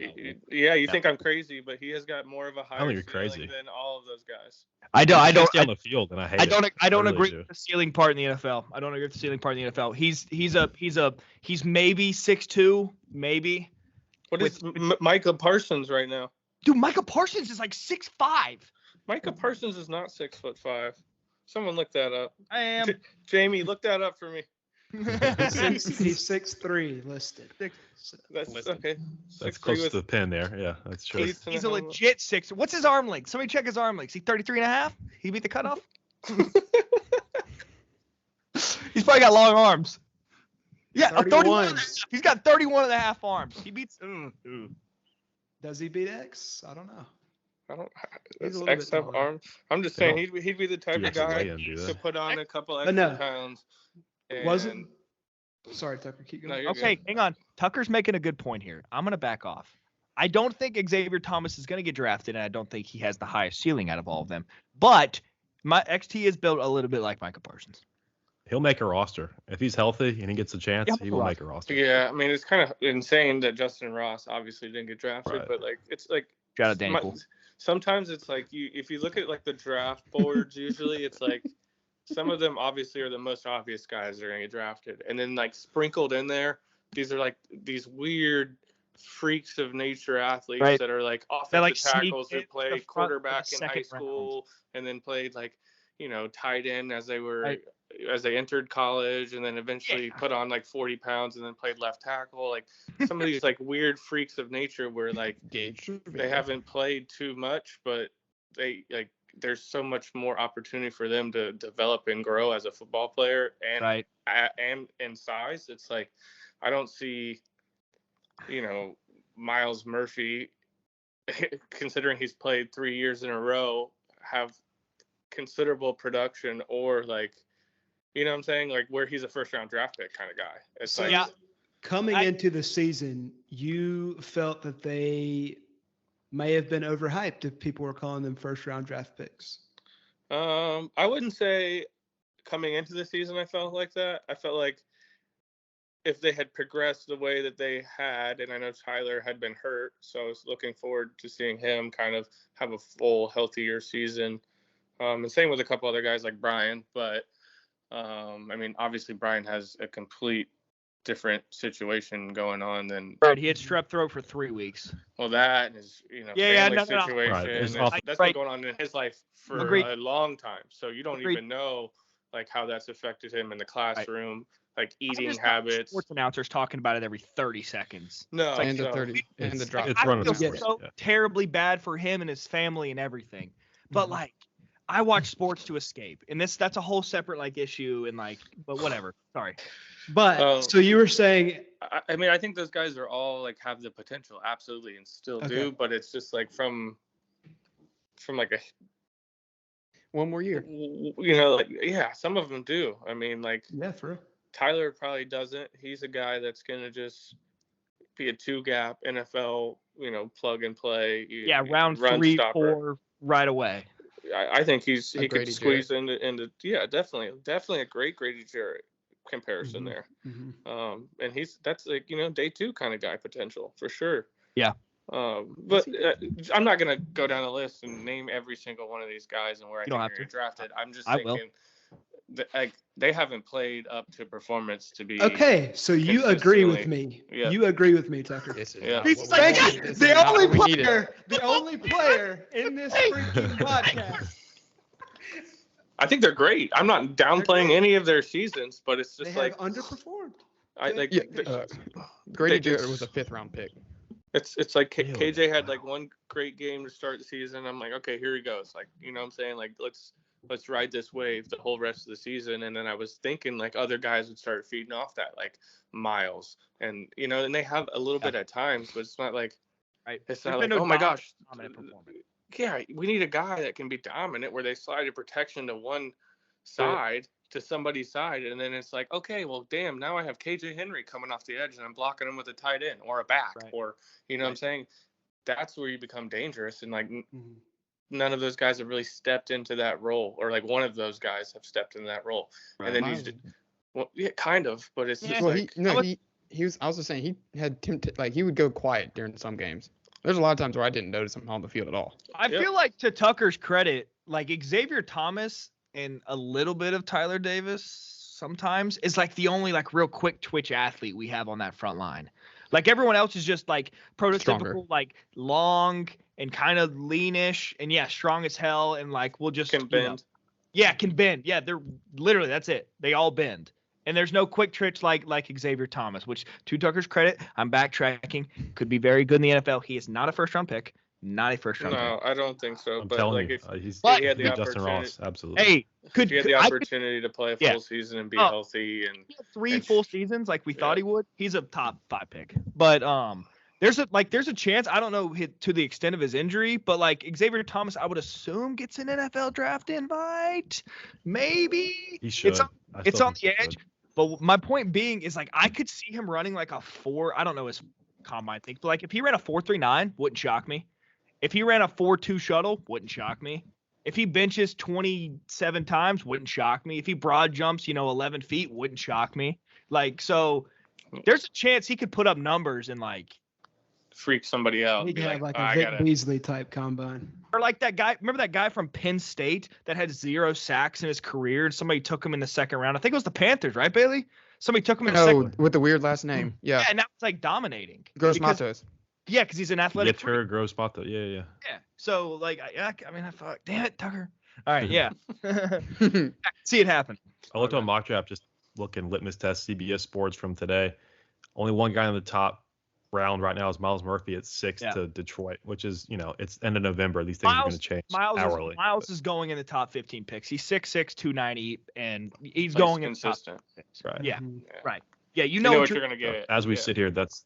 Yeah, you think I'm crazy, but he has got more of a higher think you're ceiling crazy. than all of those guys. I don't Stay on the field, and I hate it. I don't really agree do. with the ceiling part in the NFL. I don't agree with the ceiling part in the NFL. He's maybe 6'2", maybe. What is Micah Parsons right now? Dude, Micah Parsons is like 6'5". Micah Parsons is not 6'5". Someone look that up. I am. Jamie, look that up for me. He's 6'3" listed. That's okay. That's close to the pin there. Yeah, that's true. He's a legit 6. What's his arm length? Somebody check his arm length. Is he 33.5? He beat the cutoff? He's probably got long arms. Yeah, 31. He's got 31.5 arms. He beats. Does he beat X? I don't know. Does X have arms? I'm just saying he'd be the type of guy to put on a couple extra pounds. Wasn't. Sorry, Tucker. Keep going. No, okay, hang on. Tucker's making a good point here. I'm gonna back off. I don't think Xavier Thomas is gonna get drafted, and I don't think he has the highest ceiling out of all of them. But my XT is built a little bit like Micah Parsons. He'll make a roster if he's healthy and he gets a chance. He will make a roster. Yeah, I mean it's kind of insane that Justin Ross obviously didn't get drafted, but like it's like sometimes it's like if you look at like the draft boards, usually it's like some of them obviously are the most obvious guys that are gonna get drafted, and then like sprinkled in there, these are like these weird freaks of nature athletes that are like offensive tackles who played quarterback in high school and then played like tight end as they entered college, and then eventually put on like 40 pounds and then played left tackle. Like some of these like weird freaks of nature where like they haven't played too much, but they like there's so much more opportunity for them to develop and grow as a football player and in size. It's like I don't see Miles Murphy, considering he's played 3 years in a row, have considerable production or like what I'm saying, like where he's a first round draft pick kind of guy. It's so like coming into the season, you felt that they may have been overhyped if people were calling them first round draft picks. I wouldn't say coming into the season I felt like that. I felt like if they had progressed the way that they had, and I know Tyler had been hurt, so I was looking forward to seeing him kind of have a full, healthier season. And same with a couple other guys like Brian, but I mean, obviously Brian has a complete different situation going on than. Right, he had strep throat for 3 weeks. Well, that is, family situation. Right. That's been going on in his life for a long time. So you don't even know like how that's affected him in the classroom, like eating habits. Sports announcers talking about it every 30 seconds. No, like, and the drop. I feel so terribly bad for him and his family and everything. But like, I watch sports to escape, and that's a whole separate like issue and like, but whatever. Sorry. But so you were saying, I mean, I think those guys are all like have the potential, absolutely, and still do. But it's just like from like a 1 more year. Like some of them do. I mean, like for real. Tyler probably doesn't. He's a guy that's gonna just be a 2-gap NFL, plug and play. Round 3, stopper. 4, right away. I think he could squeeze into definitely a great Grady Jarrett comparison there. And that's like day 2 kind of guy potential for sure. Yeah. But I'm not gonna go down the list and name every single one of these guys and where I think they're drafted. I'm just thinking that they haven't played up to performance to be. Okay, so you agree with me. Yeah. You agree with me, Tucker. Yeah. He's like, the only player in this freaking podcast. I think they're great. I'm not downplaying any of their seasons, but it's just they like underperformed. Grady Jarrett was a 5th round pick. It's like KJ had like one great game to start the season. I'm like, okay, here he goes. Like, what I'm saying? Like, let's ride this wave the whole rest of the season. And then I was thinking like other guys would start feeding off that, like Miles, and and they have a little bit at times, but it's not like it's not like, oh my gosh, yeah, we need a guy that can be dominant where they slide a protection to one side to somebody's side, and then it's like, okay, well, damn, now I have KJ Henry coming off the edge and I'm blocking him with a tight end or a back, or what I'm saying. That's where you become dangerous, and like none of those guys have really stepped into that role, or like one of those guys have stepped into that role, and then kind of, but it's just I was just saying he had he would go quiet during some games. There's a lot of times where I didn't notice him on the field at all. I feel like, to Tucker's credit, like Xavier Thomas and a little bit of Tyler Davis sometimes is like the only like real quick twitch athlete we have on that front line. Like everyone else is just like prototypical, Stronger. like long and kind of leanish and strong as hell. And like, we'll just Can bend. can bend. Yeah. They're literally, that's it. They all bend. And there's no quick twitch like Xavier Thomas, which, to Tucker's credit, I'm backtracking, could be very good in the NFL. He is not a first round pick. Not a first round pick. No, I don't think so. I'm but telling like, you, if But- he had the Justin opportunity, Ross, absolutely. Hey, if he had the I could opportunity to play a Yeah. full season and be Oh. healthy, and he had 3 And- full seasons like we thought Yeah. he would, he's a top 5 pick. But there's a chance, I don't know to the extent of his injury, but like Xavier Thomas, I would assume gets an NFL draft invite. Maybe. He should. It's on, I it's still on think the he edge. should. But my point being is like I could see him running like a 4. I don't know his combine thing, but like if he ran a 4.39, wouldn't shock me. If he ran a 4.2 shuttle, wouldn't shock me. If he benches 27 times, wouldn't shock me. If he broad jumps, 11 feet, wouldn't shock me. Like, so there's a chance he could put up numbers and like, freak somebody out. He Be could have like, like "Oh, a I Vic gotta." Beasley type combine. or like that guy. Remember that guy from Penn State that had 0 sacks in his career and somebody took him in the second round? I think it was the Panthers, right, Bailey? Somebody took him in the second. Oh, with the weird last name. Yeah. Yeah, and now it's like dominating. Gross Because- Matos. Yeah, because he's an athletic. freak. Yetur Gross-Matos. Yeah. Yeah. So like, I fuck. Damn it, Tucker. All right. Yeah. See it happen. I looked on mock draft, just looking litmus test CBS Sports from today. Only one guy in the top round right now is Miles Murphy at 6 Yeah. to Detroit, which is, it's end of November. These things are going to change hourly. Miles is going in the top 15 picks. He's 6'6", 290, and he's He's going in the top consistent. 6. Right. Yeah. Mhm. Right. Yeah. You You know, what you're gonna get. As we Yeah. sit here, that's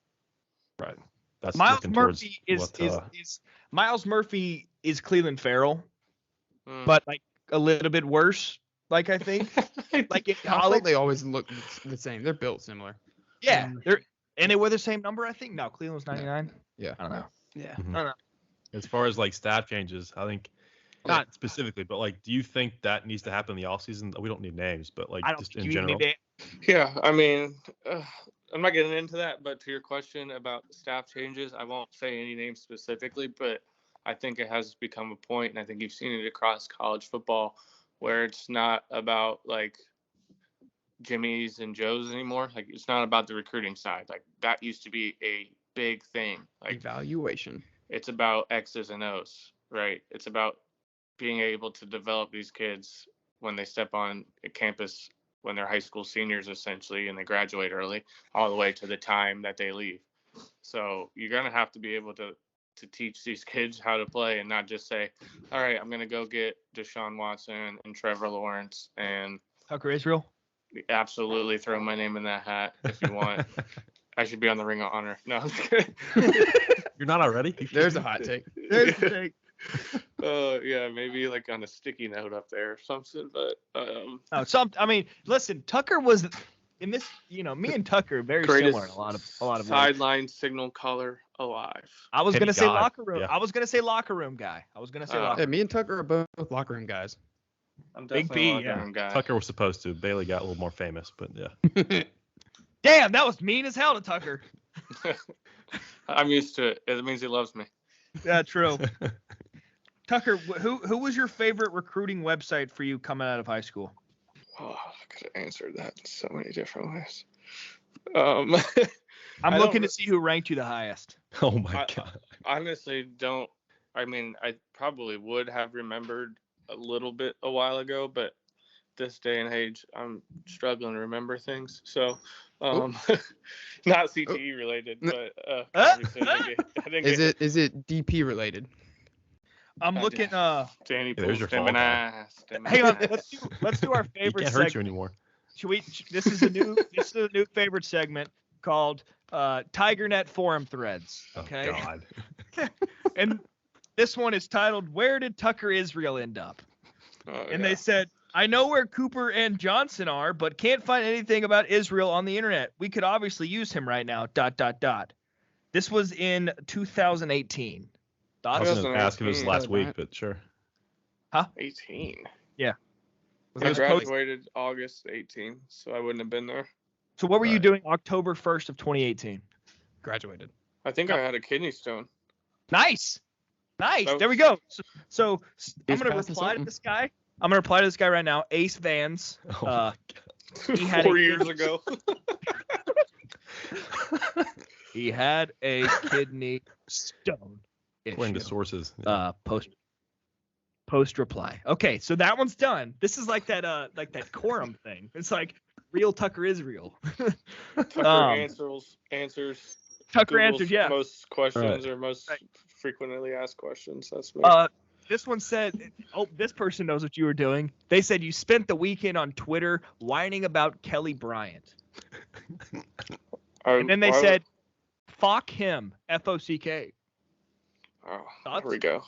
right. That's Miles looking towards Murphy is what, Miles Murphy is Cleveland Farrell, Mm. but like a little bit worse. Like I think, like in I thought college. they always look the same. They're built similar. Yeah. They wear the same number. I think. No, Cleveland's 99. Yeah. I don't know. Yeah. Mhm. I don't know. as far as like staff changes, I think not specifically, but like, do you think that needs to happen in the offseason? We don't need names, but like I don't just think in you general. need Yeah, I mean, I'm not getting into that, but to your question about staff changes, I won't say any names specifically, but I think it has become a point, and I think you've seen it across college football, where it's not about like Jimmys and Joes anymore. Like, it's not about the recruiting side. Like, that used to be a big thing. Like, Evaluation. it's about X's and O's, right? It's about being able to develop these kids when they step on a campus, when they're high school seniors essentially, and they graduate early, all the way to the time that they leave. So you're going to have to be able to teach these kids how to play, and not just say, all right, I'm going to go get Deshaun Watson and Trevor Lawrence and Tucker Israel. absolutely throw my name in that hat if you want. I should be on the Ring of Honor. No, I'm just kidding. You're not already? There's a hot take. There's the take. Yeah, maybe like on a sticky note up there or something. But No, I mean, listen, Tucker was in this. Me and Tucker are very Greatest similar in a lot of ways. sideline signal caller alive. I was Penny gonna say God, locker room. yeah. I was gonna say locker room guy. I was gonna say locker. Yeah, me and Tucker are both locker room guys. I'm Big definitely a P, locker room guy. Tucker was supposed to. Bailey got a little more famous, but yeah. Damn, that was mean as hell to Tucker. I'm used to it. It means he loves me. Yeah, true. Tucker, who was your favorite recruiting website for you coming out of high school? Oh, I could have answered that in so many different ways. I'm I looking don't- to see who ranked you the highest. Oh my I- God. honestly don't. I mean, I probably would have remembered a little bit a while ago, but this day and age, I'm struggling to remember things. So, not CTE related, but conversation. I think Is it DP related? I'm Oh, looking. Danny there's your fault, Hang on. Let's do our He favorite can't hurt you segment. anymore. This is a new favorite segment called TigerNet Forum Threads. Okay. Oh God. And this one is titled "Where Did Tucker Israel End Up?" And they said, "I know where Cooper and Johnson are, but can't find anything about Israel on the internet. We could obviously use him right now. ... This was in 2018. I was Thoughts? going to ask if it was last week, Bryant. but sure. 18. Yeah. Was I that supposed- graduated August 18, so I wouldn't have been there. So what were you doing October 1st of 2018? Graduated. I think I had a kidney stone. Nice. That There we was- go. So I'm going to passing reply to something. this guy. I'm going to reply to this guy right now. Ace Vans. Oh my He had 4 a years kidney- ago. He had a kidney stone According to issue. sources. Post reply. Okay, so that one's done. This is like that quorum thing. It's like real Tucker Israel. Tucker answers. Tucker Google's answered, yeah. Most questions Right. or most Right. frequently asked questions. That's me. This one said, this person knows what you were doing. They said you spent the weekend on Twitter whining about Kelly Bryant. And then they said, "Fuck him." FOCK. "Oh, Thoughts? here we go."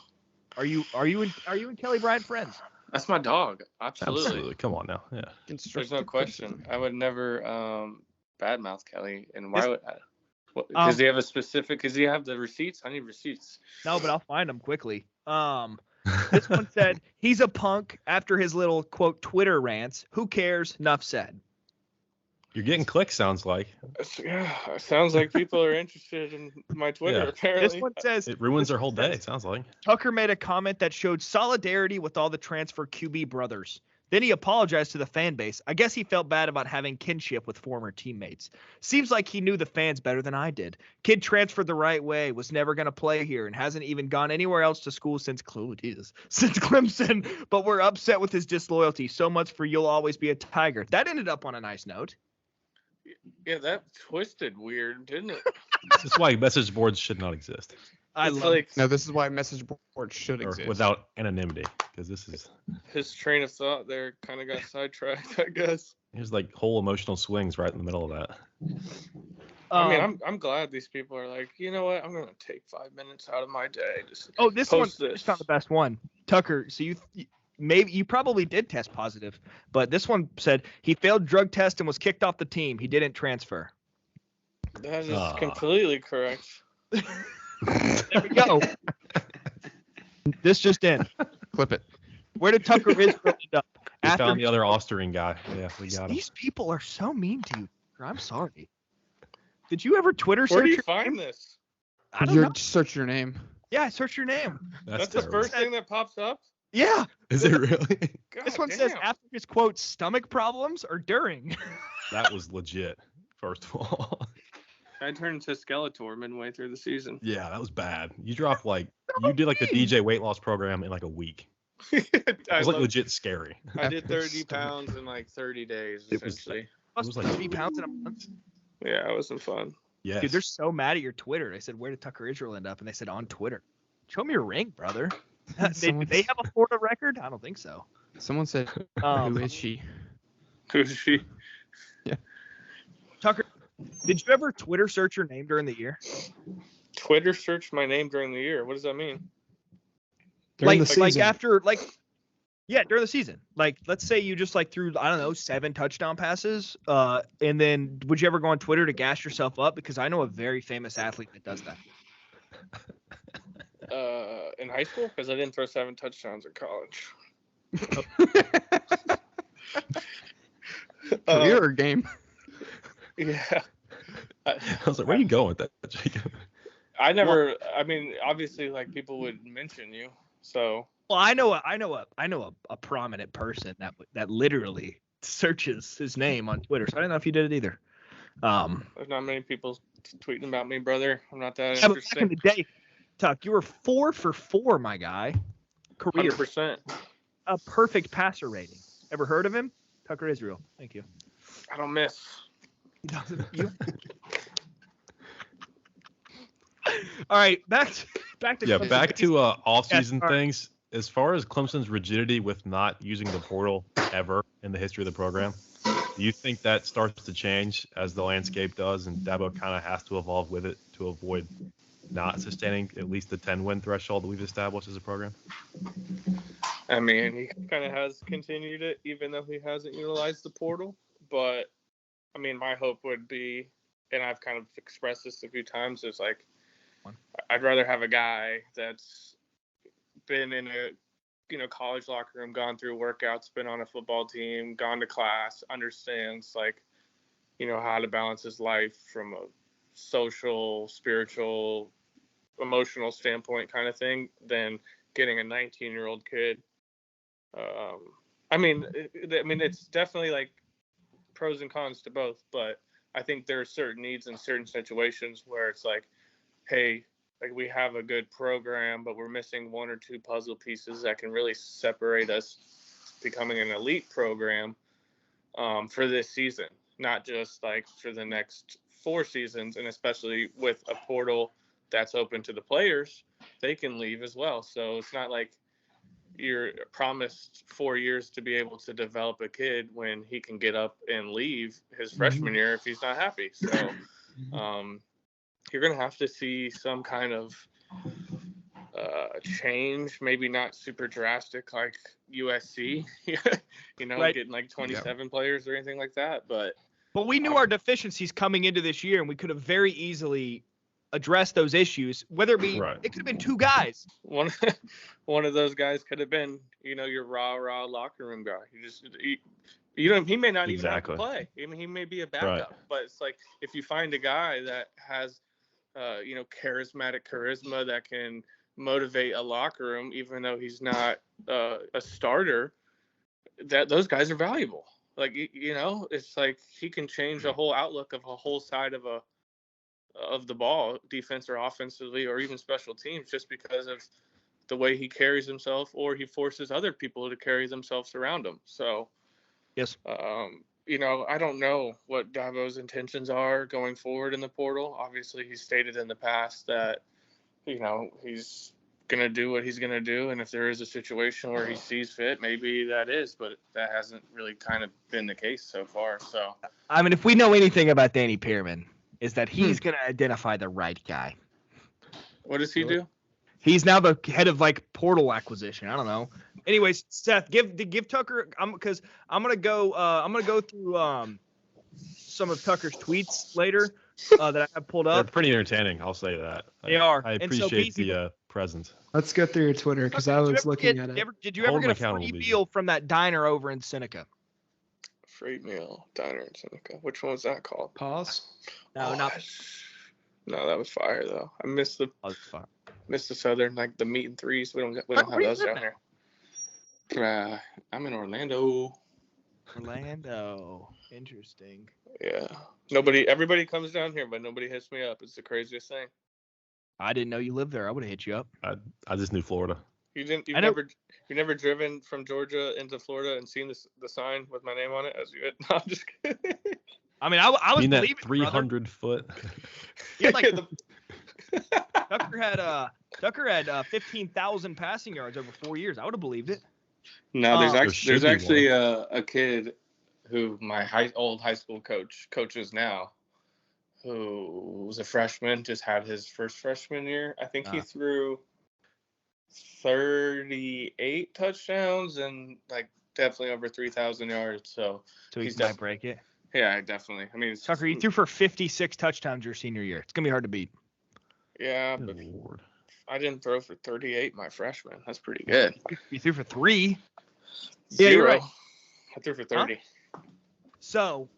Are you and Kelly Bryant friends? That's my dog. Absolutely. Absolutely. Come on now. Yeah. There's no question. I would never badmouth Kelly. And why This- would I? Does he have a specific? Does he have the receipts? I need receipts. No, but I'll find them quickly. This one said he's a punk after his little quote Twitter rants. Who cares? Enough said. You're getting clicks, sounds like. Yeah, sounds like people are interested in my Twitter. Yeah. Apparently, This one says It ruins their whole day, it sounds like. Tucker made a comment that showed solidarity with all the transfer QB brothers. Then he apologized to the fan base. I guess he felt bad about having kinship with former teammates. Seems like he knew the fans better than I did. Kid transferred the right way, was never going to play here, and hasn't even gone anywhere else to school since Clemson. But we're upset with his disloyalty. So much for you'll always be a Tiger. That ended up on a nice note. yeah, that twisted weird, didn't it? This is why message boards should not exist. I It's love like No, this is why message boards should Or exist. without anonymity. Because this is his train of thought there kind of got sidetracked, I guess. there's like whole emotional swings right in the middle of that. I mean, I'm glad these people are like, you know what? I'm gonna take 5 minutes out of my day. Just this one. post I this. just found the best one. Tucker, so you probably did test positive, but this one said he failed drug test and was kicked off the team. He didn't transfer. That is Ah. completely correct. There we go. This just in. Clip it. Where did Tucker Israel end up? We After found the other Austrian guy. Yeah, we got him. these people are so mean to you. I'm sorry. Did you ever Twitter Where search do you your find name? this? I don't know. Search your name. Yeah, I searched your name. That's the terrible. first thing that pops up. Yeah. Is it really? God This one says damn. after his quote stomach problems or during. That was legit, first of all. I turned to Skeletor midway through the season. Yeah, that was bad. You dropped you did like the DJ weight loss program in like a week. It I, was like love- legit scary. I did 30 pounds in like 30 days, It was- essentially. Must was like- 30 pounds in a month. Yeah, it wasn't fun. Yes. Dude, they're so mad at your Twitter. I said, where did Tucker Israel end up? And they said, on Twitter. Show me your ring, brother. They have a Florida record? I don't think so. Someone said, Um, "Who is she?" Who's she? Tucker, did you ever Twitter search your name during the year? Twitter searched my name during the year. What does that mean? During Like the season. after during the season. Like let's say you just threw 7 touchdown passes, and then would you ever go on Twitter to gas yourself up? Because I know a very famous athlete that does that. In high school? Because I didn't throw 7 touchdowns in college. Career or game? Yeah. I was like, where are you going with that, Jacob? I never. I mean, obviously, like people would mention you. So Well, I know a prominent person that literally searches his name on Twitter. So I don't know if you did it either. there's not many people tweeting about me, brother. I'm not that Yeah, but back in interesting. the day, Tuck, you were 4 for 4, my guy. Career, 100%. a perfect passer rating. Ever heard of him? Tucker Israel. Thank you. I don't miss. He doesn't. You. All right, back to Yeah, Clemson. back to off-season Yeah, sorry. things. As far as Clemson's rigidity with not using the portal ever in the history of the program, do you think that starts to change as the landscape does, and Dabo kind of has to evolve with it to avoid not sustaining at least the 10-win threshold that we've established as a program? I mean, he kind of has continued it, even though he hasn't utilized the portal. But I mean, my hope would be, and I've kind of expressed this a few times, is like, I'd rather have a guy that's been in a, college locker room, gone through workouts, been on a football team, gone to class, understands like how to balance his life from a social, spiritual, emotional standpoint kind of thing than getting a 19-year-old kid. It's definitely like pros and cons to both, but I think there are certain needs in certain situations where it's like, hey, like we have a good program, but we're missing one or two puzzle pieces that can really separate us becoming an elite program for this season, not just like for the next 4 seasons, and especially with a portal that's open to the players, they can leave as well. So it's not like you're promised 4 years to be able to develop a kid when he can get up and leave his freshman year if he's not happy. So you're going to have to see some kind of change, maybe not super drastic like USC, Right. getting like 27 players or anything like that. But we knew our deficiencies coming into this year, and we could have very easily addressed those issues, whether it be, it could have been 2 guys. One of those guys could have been, your raw locker room guy. He may not even have to play. I mean, he may be a backup, but it's like if you find a guy that has, charismatic charisma that can motivate a locker room, even though he's not a starter, that those guys are valuable. Like, it's like he can change the whole outlook of a whole side of the ball, defense or offensively, or even special teams, just because of the way he carries himself, or he forces other people to carry themselves around him. So, yes, I don't know what Dabo's intentions are going forward in the portal. Obviously, he's stated in the past that, he's going to do what he's going to do. And if there is a situation where he sees fit, maybe that is, but that hasn't really kind of been the case so far. So, I mean, if we know anything about Danny Pearman, is that he's going to identify the right guy. What does he do? He's now the head of like portal acquisition. I don't know. Anyways, Seth, give Tucker, because I'm gonna go through some of Tucker's tweets later that I have pulled up. They're pretty entertaining. I'll say that. They are. I appreciate the presence. Let's go through your Twitter because I was looking at it. Did you ever get a free meal from that diner over in Seneca? Free meal diner in Seneca. Which one was that called? Pause. No, not. No, that was fire though. I missed the. Missed the Southern, like the meat and threes. We don't have those down here. I'm in Orlando. Interesting. Yeah. Everybody comes down here, but nobody hits me up. It's the craziest thing. I didn't know you lived there. I would have hit you up. I just knew Florida. You've never driven from Georgia into Florida and seen the sign with my name on it as you. No, I'm just kidding. I mean, I was that believing 300 foot. He had like Tucker had 15,000 passing yards over 4 years. I would have believed it. No, there's actually a kid who my old high school coach coaches now, who was a freshman, just had his first freshman year. I think he threw 38 touchdowns and like definitely over 3,000 yards. So he might break it. Yeah, definitely. I mean, Tucker, you threw for 56 touchdowns your senior year. It's gonna be hard to beat. Yeah, but I didn't throw for 38 my freshman. That's pretty good. You threw for 3. 0. Yeah, you're right. I threw for 30. Huh? So,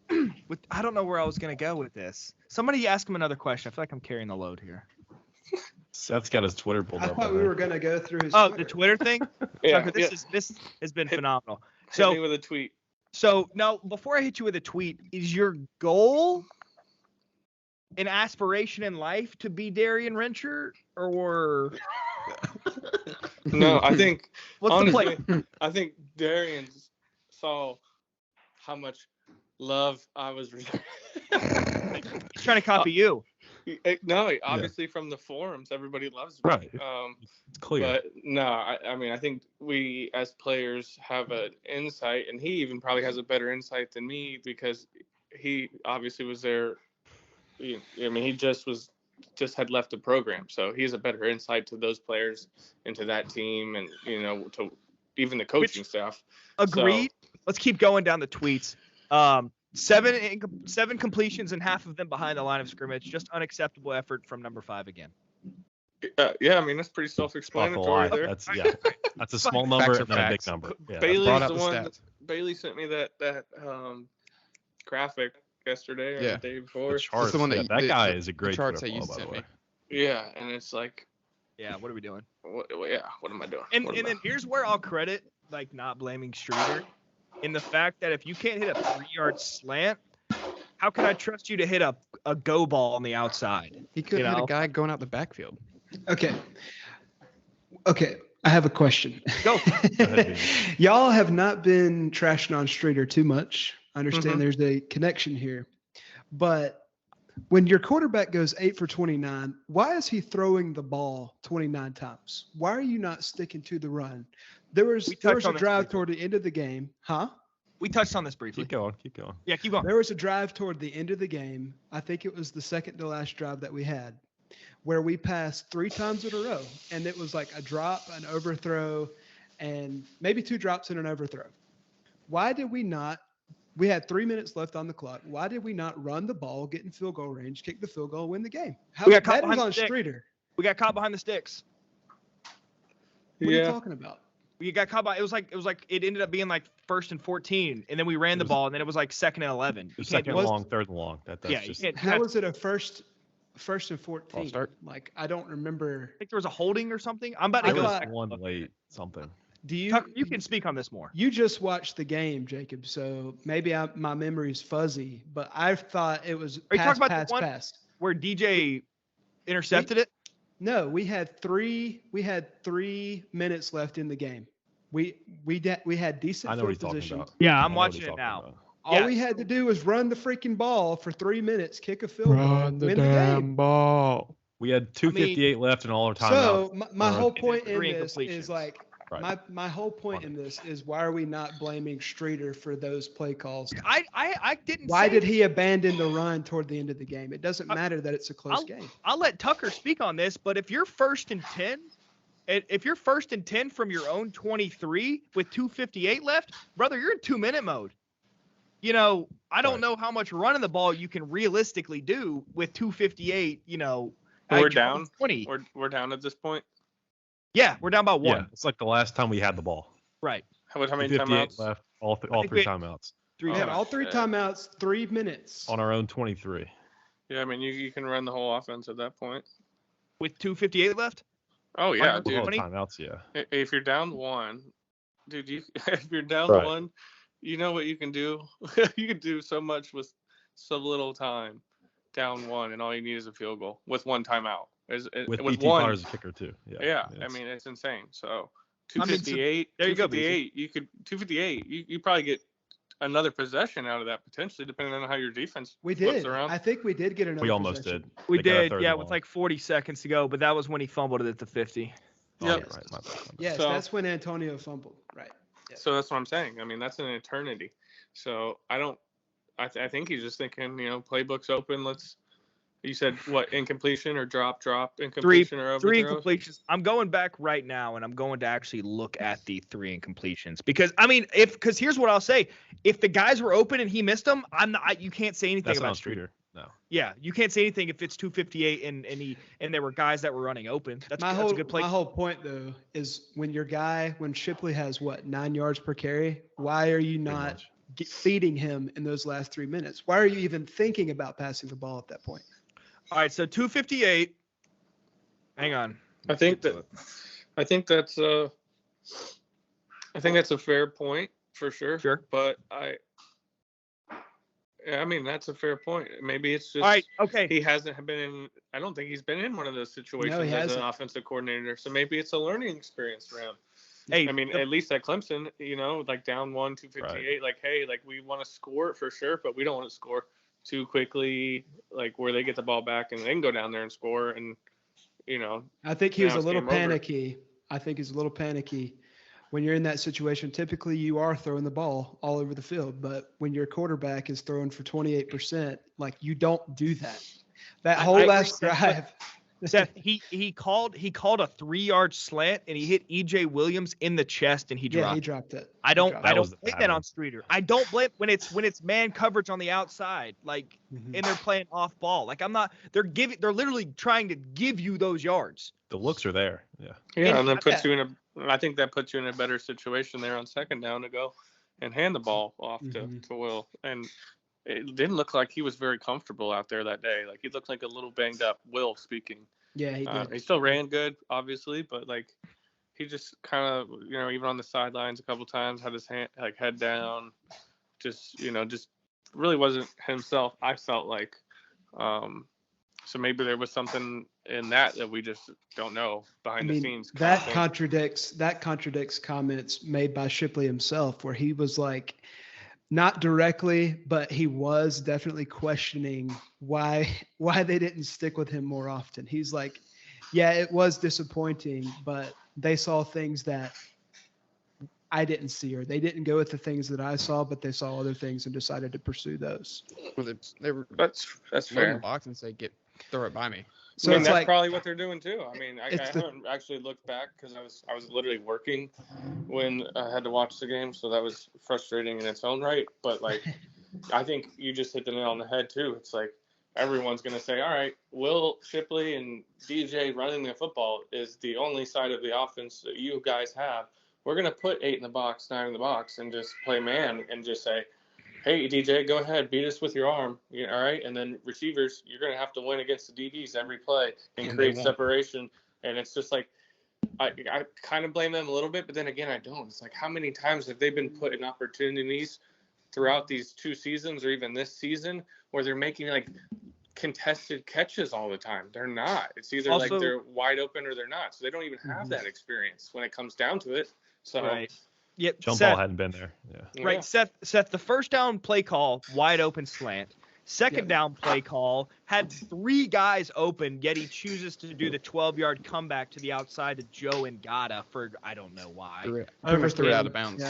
I don't know where I was gonna go with this. Somebody ask him another question. I feel like I'm carrying the load here. Seth's got his Twitter pulled up. I thought we were gonna go through his. Twitter. The Twitter thing. Yeah, Tucker, this has been phenomenal. Hit me with a tweet. So now, before I hit you with a tweet, is your goal an aspiration in life to be Darian Rencher, or? No, I think. Honestly, the play? I think Darian saw how much love I was. He's trying to copy you. No, obviously from the forums, everybody loves me. Right. It's clear. But no, I mean, I think we as players have an insight, and he even probably has a better insight than me because he obviously was there. I mean, he just had left the program, so he has a better insight to those players and to that team, and to even the coaching staff. Agreed. So, let's keep going down the tweets. 7 completions and half of them behind the line of scrimmage. Just unacceptable effort from number 5 again. Yeah, I mean that's pretty self-explanatory there. That's a small number and then a big number. Yeah. Bailey's the one. Bailey sent me that graphic yesterday or Yeah. the day before. The charts. the one that that the- guy the- is a the great charts that football, you by the sent way. me. Yeah, and it's like, Yeah, what are we doing? what am I doing? And What am I- then here's where I'll credit like not blaming Streeter in the fact that if you can't hit a 3-yard slant, how can I trust you to hit a go ball on the outside? He could You have had know? a guy going out the backfield. Okay. I have a question. Go. ahead, Y'all have not been trashing on Streeter too much. I understand Mhm. there's a connection here. But when your quarterback goes 8 for 29, why is he throwing the ball 29 times? Why are you not sticking to the run? There was We touched a on this drive briefly. toward the end of the game. Huh? We touched on this briefly. Keep going. Keep going. Yeah, keep going. There was a drive toward the end of the game. I think it was the second to last drive that we had, where we passed 3 times in a row. And it was like a drop, an overthrow, and maybe 2 drops and an overthrow. Why did we not? We had 3 minutes left on the clock. Why did we not run the ball, get in field goal range, kick the field goal, win the game? We got caught That is behind the on stick. Streeter. We got caught behind the sticks. What are you Yeah. talking about? We got caught by it was like it ended up being like 1st and 14, and then we ran the ball, and then it was like 2nd and 11. You can't Second do and it. long, third and long. That's Yeah, you just can't. How was it a first and 14? False start. Like, I don't remember. I think there was a holding or something. I'm about to I go. there thought- back. was one late something. Do you? Tucker, you can speak on this more. You just watched the game, Jacob, so maybe my memory's fuzzy, but I thought it was Are you pass, talking about pass, the one- pass. Where DJ intercepted it. No, we had 3 minutes left in the game. We had decent I know what he's field talking position. about. Yeah, I I'm know what watching he's it talking now. about. All Yeah. we had to do was run the freaking ball for 3 minutes, kick a field goal, Run the win the damn game. ball. We had 2:58 left in all our timeouts. So my Or- whole point in 3 this is incompletions. like Right. my whole point in this is why are we not blaming Streeter for those play calls? I didn't. Why say did he abandon the run toward the end of the game? It doesn't matter that it's a close game. I'll let Tucker speak on this, but if you're 1st and 10, if you're 1st and 10 from your own 23 with 2:58 left, brother, you're in 2-minute mode. You know, I don't Right. know how much running the ball you can realistically do with 2:58. You know, We're at down? 20. We're down at this point. Yeah, we're down by 1. Yeah, it's like the last time we had the ball. Right. How many 58 timeouts? left. All think 3 we- timeouts 3 We had times. all 3 shit. timeouts, 3 minutes. on our own 23. Yeah, I mean you can run the whole offense at that point. With 2:58 left. Oh yeah, With With all dude. the 20? timeouts, yeah. If you're down 1, dude, you if you're down Right. 1, you know what you can do. You can do so much with so little time. Down 1, and all you need is a field goal with 1 timeout. With with BT 1. Potter as a kicker too. Yeah. Yeah, I it's- mean it's insane. So I mean, so 258, there you go, 258, you could 258. You probably get another possession out of that potentially, depending on how your defense We flips did. around. I think we did get another. we almost possession. did. We They got a did, third yeah, and with long. like 40 seconds to go, but that was when he fumbled it at the 50. Oh, Yep. you're right. My bad, my bad. Yes, So- that's when Antonio fumbled. Right. So that's what I'm saying. I mean, that's an eternity. So I think he's just thinking, playbook's open. You said what, incompletion or drop, incompletion or Three overthrows? incompletions. I'm going back right now, and I'm going to actually look at the 3 incompletions because I mean, because here's what I'll say: if the guys were open and he missed them, you can't say anything That's about not Streeter. Streeter. No. Yeah, you can't say anything if it's 2:58 and there were guys that were running open. That's a good play. My whole point though is when Shipley has 9 yards per carry, why are you Pretty not much. feeding him in those last 3 minutes? Why are you even thinking about passing the ball at that point? All right, so 2:58. Hang on. I think that's a fair point for sure. Sure. But I mean that's a fair point. Maybe it's just All right, okay. he hasn't been in. I don't think he's been in one of those situations as hasn't. an offensive coordinator. So maybe it's a learning experience for him. Hey, I mean, at least at Clemson, like down 1, 258, like, hey, like we want to score for sure, but we don't want to score too quickly, like where they get the ball back and then go down there and score. And, I think he Now was a it's little game over. panicky. I think he's a little panicky. When you're in that situation, typically you are throwing the ball all over the field, but when your quarterback is throwing for 28%, like you don't do that. That I whole agree, last Seth, drive. Seth, he called a 3-yard slant and he hit EJ Williams in the chest and he Yeah, dropped. he dropped it. I don't That was blame bad that one. on Streeter. I don't blame when it's man coverage on the outside, like Mhm. and they're playing off ball. Like they're literally trying to give you those yards. The looks are there. Yeah. yeah, and that puts yeah. you I think that puts you in a better situation there on second down to go and hand the ball off Mhm. to Will. And it didn't look like he was very comfortable out there that day. Like he looked like a little banged up. Will speaking. Yeah, he did. He still ran good, obviously, but like he just kind of, even on the sidelines a couple times, had his head down, just really wasn't himself. I felt like, so maybe there was something in that we just don't know behind the scenes. That contradicts comments made by Shipley himself, where he was like, not directly, but he was definitely questioning why they didn't stick with him more often. He's like, yeah, it was disappointing, but they saw things that I didn't see, or they didn't go with the things that I saw, but they saw other things and decided to pursue those. Well, they were that's fair. in the box and say, throw it by me. So that's like, probably what they're doing too. I mean, I haven't actually looked back because I was literally working when I had to watch the game, so that was frustrating in its own right. But like, I think you just hit the nail on the head too. It's like everyone's gonna say, all right, Will Shipley and DJ running the football is the only side of the offense that you guys have. We're gonna put 8 in the box, 9 in the box, and just play man and just say, hey, DJ, go ahead, beat us with your arm, all right? And then receivers, you're going to have to win against the DBs every play and create separation. And it's just like, I kind of blame them a little bit, but then again, I don't. It's like, how many times have they been put in opportunities throughout these 2 seasons or even this season where they're making like contested catches all the time? They're not. It's either also, like they're wide open or they're not. So they don't even have that experience when it comes down to it. So. Right. Yep, jump ball hadn't been there. Yeah. Right, Seth, the first down play call, wide open slant. Second down play call had 3 guys open, yet he chooses to do the 12-yard comeback to the outside to Joe Ngata for I don't know why. Threw it out of bounds.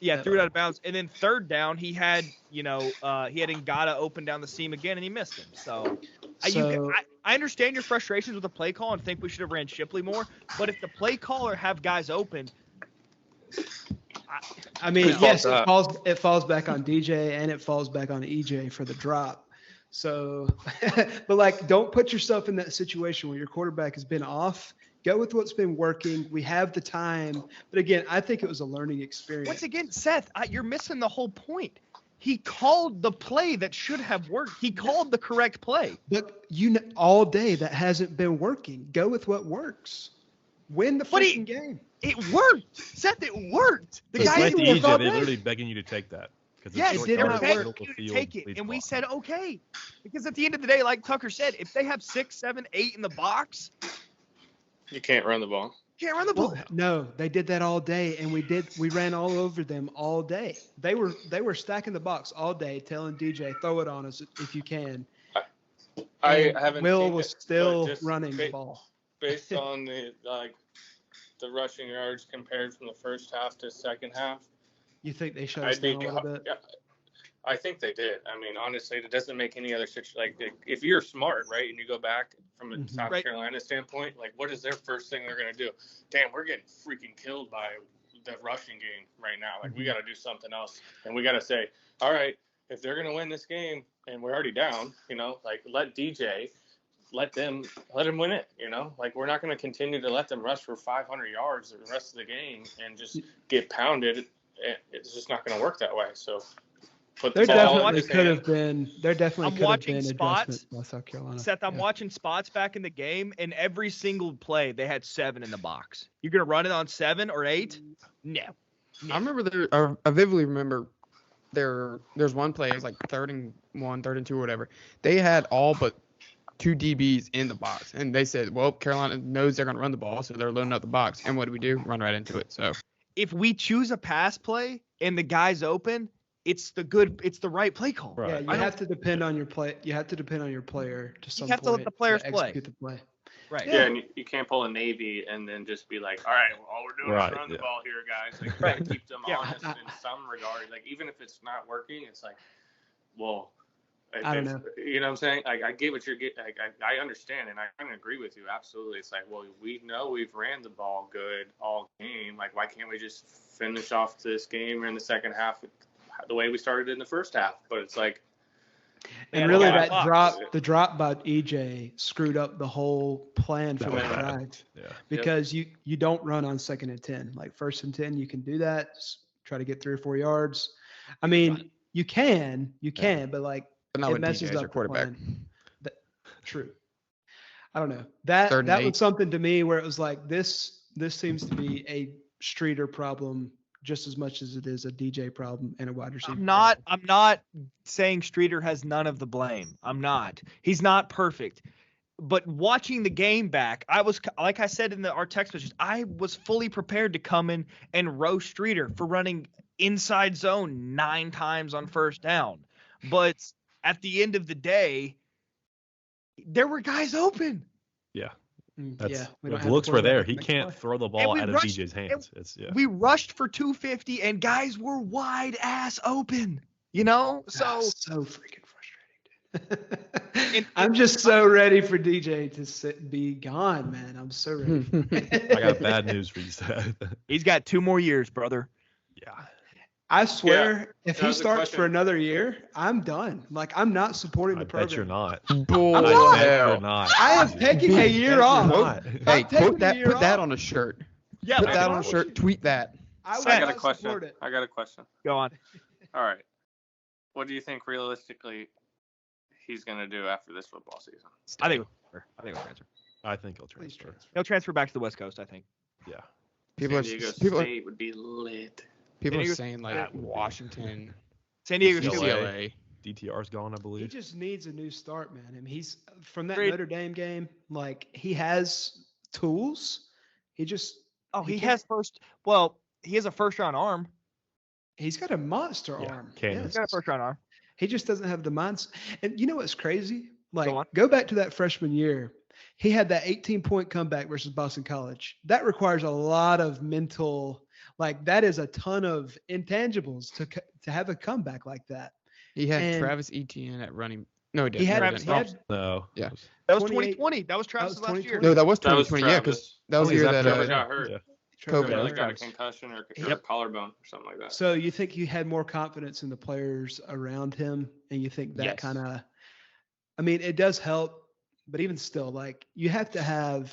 Yeah, threw it out of bounds. And then third down, he had Ngata open down the seam again, and he missed him. So I understand your frustrations with the play call and think we should have ran Shipley more. But if the play caller have guys open, I mean, yes, it falls back on DJ and it falls back on EJ for the drop. So, but like, don't put yourself in that situation where your quarterback has been off. Go with what's been working. We have the time. But again, I think it was a learning experience. Once again, Seth, you're missing the whole point. He called the play that should have worked. He called the correct play. But all day that hasn't been working. Go with what works. Win the freaking game. It worked. Seth, it worked. The guys who EJ, they're literally begging you to take that. Yes, they were begging you to take it. And we said, okay. Because at the end of the day, like Tucker said, if they have 6, 7, 8 in the box, you can't run the ball. Well, no, they did that all day, and we ran all over them all day. They were stacking the box all day, telling DJ, throw it on us if you can. I haven't Will was still running the ball. Based on the rushing yards compared from the first half to second half. You think they shut us down a little bit? I think they did. I mean, honestly, it doesn't make any other situation. Like, if you're smart, right, and you go back from a South Carolina standpoint, like, what is their first thing they're going to do? Damn, we're getting freaking killed by the rushing game right now. Like, we got to do something else. And we got to say, all right, if they're going to win this game and we're already down, like, let DJ – let them win it, like we're not going to continue to let them rush for 500 yards the rest of the game and just get pounded. It's just not going to work that way. So there definitely could have been adjustments by South Carolina. Seth, I'm watching spots back in the game, and every single play they had 7 in the box. You're going to run it on 7 or 8? No. I remember I vividly remember there's one play, it was like 3rd and 1, 3rd and 2, or whatever. They had all but 2 DBs in the box, and they said, well, Carolina knows they're going to run the ball, so they're loading up the box. And what do we do? Run right into it. So if we choose a pass play and the guy's open, it's the right play call. Right. Yeah, you have to depend on your play. You have to depend on your player to some point. You have to let the players play. Execute the play. Right. Yeah, and you can't pull a Navy and then just be like, all right, well, all we're doing is run the ball here, guys. Like, you got to keep them honest in some regard. Like, even if it's not working, it's like, well, I don't know. You know what I'm saying? I get what you're getting. I understand, and I can agree with you. Absolutely. It's like, well, we know we've ran the ball good all game. Like, why can't we just finish off this game in the second half the way we started in the first half? But it's like, and really the drop by EJ screwed up the whole plan for the drive. Yeah. Because you don't run on 2nd and 10. Like 1st and 10, you can do that. Just try to get 3 or 4 yards. I mean, You can, but like But not it when messes DJ is up your the quarterback. plan. True. I don't know. That 3rd and that 8. was something to me where it was like this seems to be a Streeter problem just as much as it is a DJ problem and a wide receiver. I'm not saying Streeter has none of the blame. I'm not. He's not perfect. But watching the game back, I was, like I said in our text messages, I was fully prepared to come in and roast Streeter for running inside zone 9 times on first down. But at the end of the day, there were guys open. Yeah. Yeah. The looks were there. He can't throw the ball out of DJ's hands. We rushed for 250 and guys were wide ass open, you know? So freaking frustrating, dude. I'm just so ready for DJ to be gone, man. I'm so ready. I got bad news for you, Seth. He's got 2 more years, brother. Yeah. I swear, if he starts for another year, I'm done. Like, I'm not supporting the program. I bet you're not. Bull You're not. I am taking a year off. Hey, put that on a shirt. Yeah, put that on a shirt. Tweet that. I got a question. I got a question. Go on. All right. What do you think realistically he's going to do after this football season? I think he'll transfer. I think he'll transfer. He'll transfer back to the West Coast, I think. Yeah. San Diego State would be lit. People are saying like Washington, San Diego State, UCLA. DTR's gone, I believe. He just needs a new start, man. I mean, he's from that Notre Dame game. Like, he has tools. He just he has a first round arm. He's got a monster arm. He's got a first round arm. He just doesn't have the mindset. And you know what's crazy? Like, go back to that freshman year. He had that 18-point comeback versus Boston College. That requires a lot of mental. Like, that is a ton of intangibles to have a comeback like that. He had Travis Etienne at running. No, he didn't. No. Yeah. That was 2020. That was Travis last year. No, that was 2020. Yeah, because that was the year that got hurt. Yeah. COVID. Got a concussion or collarbone or something like that. So you think you had more confidence in the players around him, and you think that kind of – I mean, it does help, but even still, like, you have to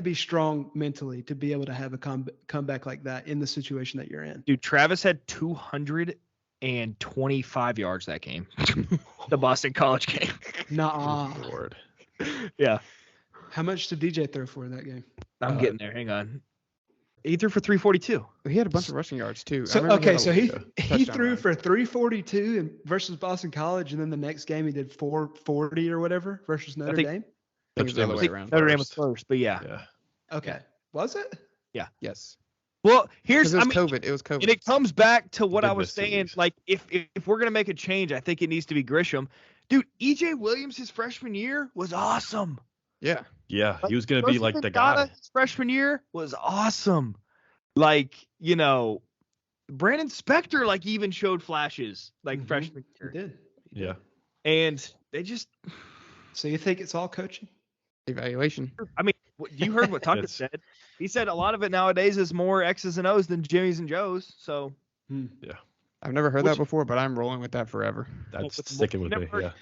be strong mentally to be able to have a comeback like that in the situation that you're in. Dude, Travis had 225 yards that game. The Boston College game. Nuh-uh. Lord. Yeah. How much did DJ throw for in that game? I'm getting there. Hang on. He threw for 342. He had a bunch of rushing yards too. So he threw for 342 versus Boston College, and then the next game he did 440 or whatever versus Notre Dame. Notre Dame was first, but yeah. Okay. Was it? Yeah. Yes. Well, It was COVID. And it comes back to what I was saying. Like, if we're gonna make a change, I think it needs to be Grisham. Dude, EJ Williams his freshman year was awesome. Yeah. Yeah, he was going to be like the guy. His freshman year was awesome. Like, you know, Brandon Spector, like, even showed flashes, like, freshman year. He did. Yeah. And they just. So you think it's all coaching? Evaluation. I mean, you heard what Tucker said. He said a lot of it nowadays is more X's and O's than Jimmy's and Joe's. So. Yeah. I've never heard that before, but I'm rolling with that forever. That's sticking with me, yeah.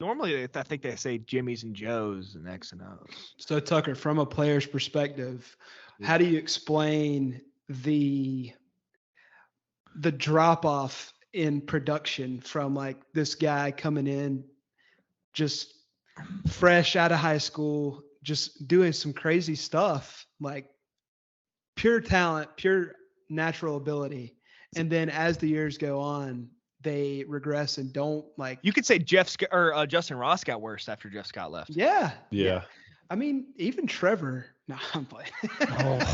Normally, I think they say Jimmy's and Joe's and X and O's. So, Tucker, from a player's perspective, how do you explain the drop-off in production from, like, this guy coming in just fresh out of high school, just doing some crazy stuff, like pure talent, pure natural ability, and then as the years go on, they regress and don't like. You could say Justin Ross got worse after Jeff Scott left. Yeah. I mean, even Trevor. No, I'm playing.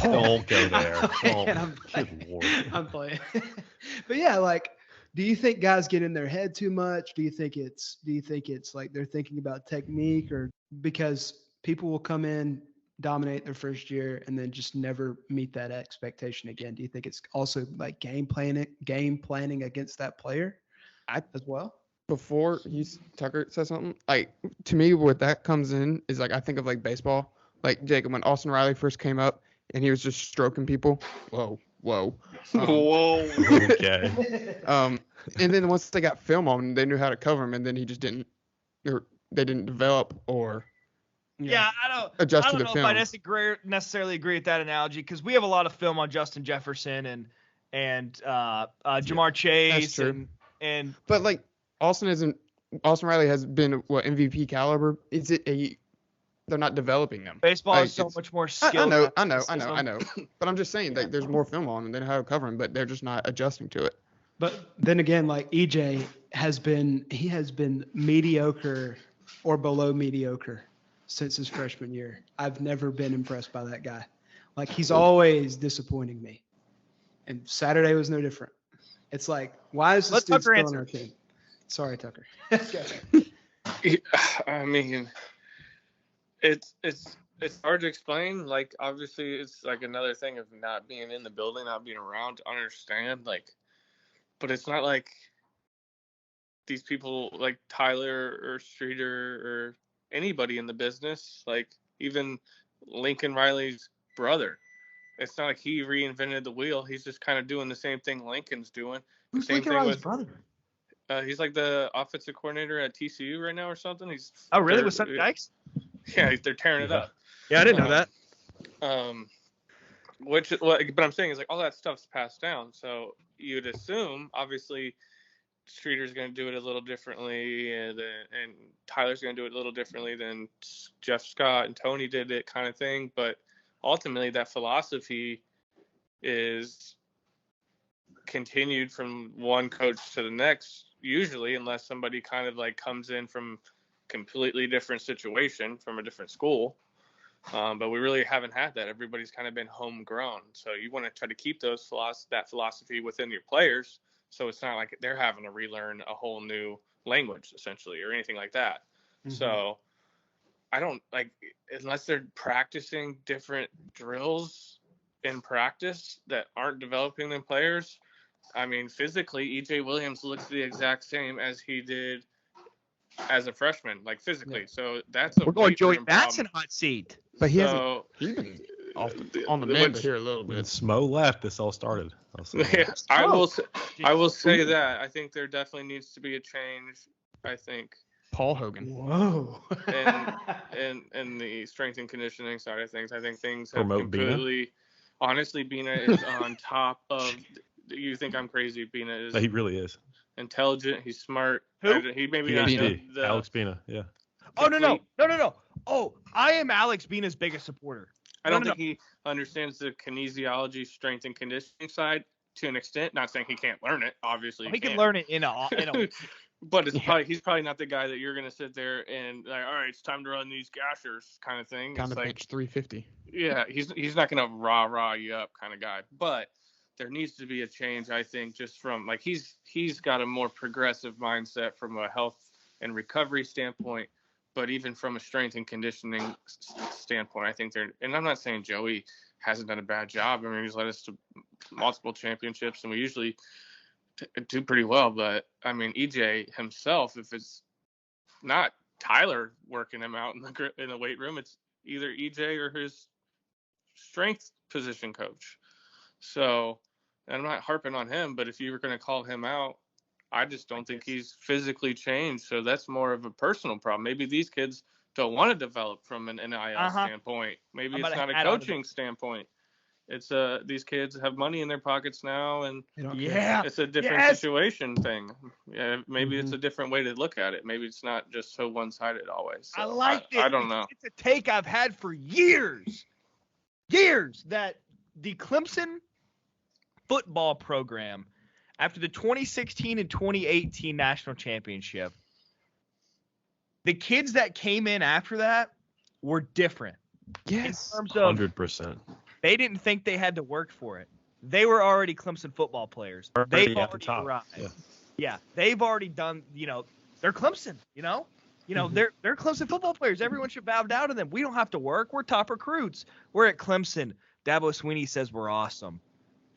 Don't go there. I'm playing. But yeah, like, do you think guys get in their head too much? Do you think it's like they're thinking about technique, or because people will come in, dominate their first year, and then just never meet that expectation again? Do you think it's also like game planning against that player as well? Before Tucker said something, like, to me, what that comes in is, like, I think of, like, baseball. Like, Jacob, when Austin Riley first came up and he was just stroking people. Whoa. Okay. And then once they got film on him, they knew how to cover him, and then he just didn't, or they didn't develop or adjust to the film. I don't know if I necessarily agree with that analogy, because we have a lot of film on Justin Jefferson, and and Jamar Chase and but like Austin Riley has been what MVP caliber. They're not developing them. Baseball like, is so much more skill. I know. But I'm just saying that there's more film on and they know how to cover them, but they're just not adjusting to it. But then again, like EJ has been mediocre or below mediocre since his freshman year. I've never been impressed by that guy. Like he's always disappointing me. And Saturday was no different. It's like, why is this dude still on our team? Sorry, Tucker. I mean, it's hard to explain. Like, obviously, it's like another thing of not being in the building, not being around to understand. Like, but it's not like these people like Tyler or Streeter or anybody in the business, like even Lincoln Riley's brother. It's not like he reinvented the wheel. He's just kind of doing the same thing Lincoln's doing. Who's same Lincoln thing Riley's with, brother? He's like the offensive coordinator at TCU right now or something. Oh, really? With Sonny Dykes? Yeah, they're tearing it up. Yeah, I didn't know that. But I'm saying is like all that stuff's passed down. So you'd assume, obviously, Streeter's going to do it a little differently, and Tyler's going to do it a little differently than Jeff Scott and Tony did it, kind of thing. But ultimately, that philosophy is continued from one coach to the next, usually, unless somebody kind of like comes in from completely different situation from a different school. But we really haven't had that. Everybody's kind of been homegrown. So you want to try to keep that philosophy within your players. So it's not like they're having to relearn a whole new language, essentially, or anything like that. Mm-hmm. So I don't like, unless they're practicing different drills in practice that aren't developing them players. I mean, physically, EJ Williams looks the exact same as he did as a freshman, like physically. Yeah. So that's we're going Joey Batson hot seat. But he's been on the mend here a little bit. When Smo left, this all started. Yeah, I will say that I think there definitely needs to be a change. I think Paul Hogan. Whoa. and the strength and conditioning side of things, I think things have completely. Honestly, Bina is on top of. You think I'm crazy? Bina is. He really is. Intelligent. He's smart. Who? He maybe Alex Bina. Yeah. Oh no. Oh, I am Alex Bina's biggest supporter. I don't think he understands the kinesiology, strength and conditioning side to an extent. Not saying he can't learn it. Obviously, he can learn it in a But he's probably not the guy that you're gonna sit there and like, all right, it's time to run these gashers kind of thing. Kind of like, bench 350. Yeah, he's not gonna rah you up kind of guy. But there needs to be a change, I think, just from like he's got a more progressive mindset from a health and recovery standpoint, but even from a strength and conditioning standpoint, I think and I'm not saying Joey hasn't done a bad job. I mean, he's led us to multiple championships, and we usually do pretty well. But I mean, EJ himself, if it's not Tyler working him out in the weight room, it's either EJ or his strength position coach. So, and I'm not harping on him, but if you were going to call him out, I just don't think he's physically changed. So that's more of a personal problem. Maybe these kids don't want to develop from an NIL standpoint. Maybe it's not a coaching standpoint. It's these kids have money in their pockets now, and it's a different situation thing. Yeah, maybe it's a different way to look at it. Maybe it's not just so one-sided always. So I like it. I don't know. It's a take I've had for years that the Clemson football program, after the 2016 and 2018 national championship, the kids that came in after that were different. Yes. In terms of 100%. They didn't think they had to work for it. They were already Clemson football players. They've already arrived. Yeah, they've already done, they're Clemson, they're Clemson football players. Everyone should bow down to them. We don't have to work. We're top recruits. We're at Clemson. Dabo Swinney says we're awesome.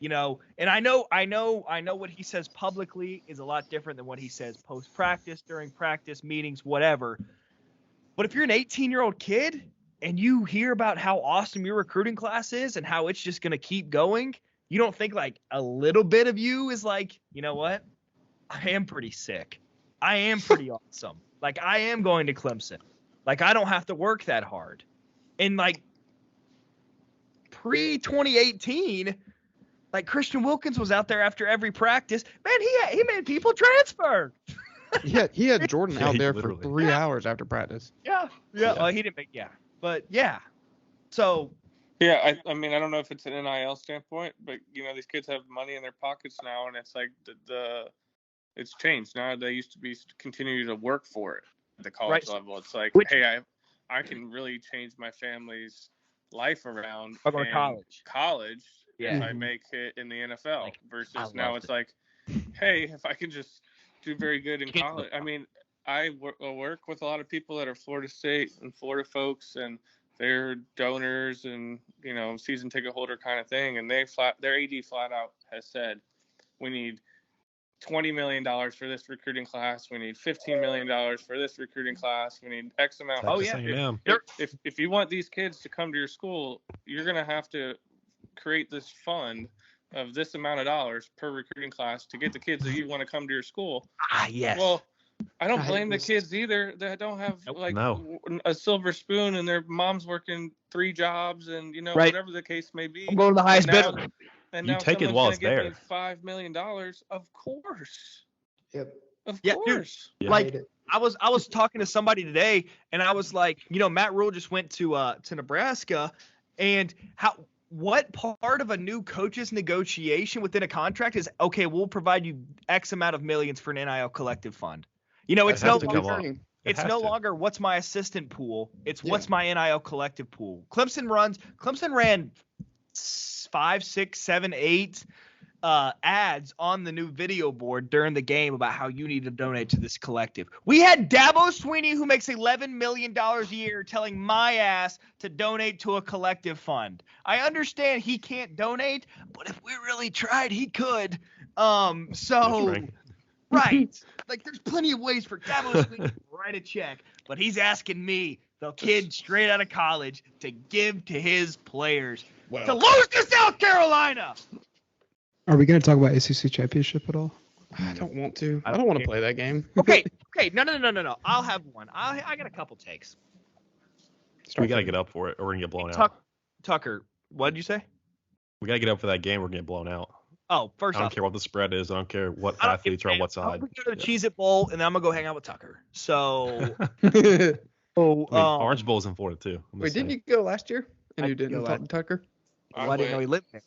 And I know what he says publicly is a lot different than what he says post-practice, during practice, meetings, whatever. But if you're an 18-year-old kid and you hear about how awesome your recruiting class is and how it's just going to keep going, you don't think like a little bit of you is like, you know what? I am pretty sick. I am pretty awesome. Like, I am going to Clemson. Like, I don't have to work that hard. And like pre-2018, Like Christian Wilkins was out there after every practice. Man, he made people transfer. He had Jordan out there literally. for 3 hours after practice. Yeah. Well, he didn't make. Yeah, but yeah. So. Yeah, I mean, I don't know if it's an NIL standpoint, but these kids have money in their pockets now, and it's like it's changed now. They used to be continue to work for it at the college level. It's like, hey, I can really change my family's life around in college if I make it in the NFL. Versus now it's like, hey, if I can just do very good in college. I mean, I work with a lot of people that are Florida State and Florida folks, and they're donors and season ticket holder kind of thing, and their AD flat out has said, we need $20 million for this recruiting class. We need $15 million for this recruiting class. We need X amount. If you want these kids to come to your school, you're gonna have to create this fund of this amount of dollars per recruiting class to get the kids that you want to come to your school. Yes. Well, I don't blame the kids either that don't have a silver spoon and their mom's working 3 jobs and whatever the case may be. I'm going to the highest bidder. And you now take it while it's there. $5 million, of course. Yep. Of course. Dude, like I was talking to somebody today, and I was like, Matt Rule just went to Nebraska, and what part of a new coach's negotiation within a contract is okay? We'll provide you X amount of millions for an NIL collective fund. It's no longer what's my assistant pool. It's what's my NIL collective pool. Clemson ran 5, 6, 7, 8 ads on the new video board during the game about how you need to donate to this collective. We had Dabo Sweeney, who makes $11 million a year, telling my ass to donate to a collective fund. I understand he can't donate, but if we really tried, he could. Right. Like, there's plenty of ways for Dabo Sweeney to write a check, but he's asking me, the kid straight out of college, to give to his players to lose to South Carolina. Are we going to talk about ACC championship at all? I don't want to. I don't want to play that game. Okay. No. I'll have one. I got a couple takes. We got to get up for it, or we're going to get blown out. Tucker, what did you say? We got to get up for that game. We're going to get blown out. Oh, first I don't care what the spread is. I don't care what athletes are on what side. I'm going to go to the Cheez-It Bowl, and then I'm going to go hang out with Tucker. So, Orange Bowl's in Florida, too. Wait, didn't you go last year? And you didn't talk to Tucker? I didn't know he lived there.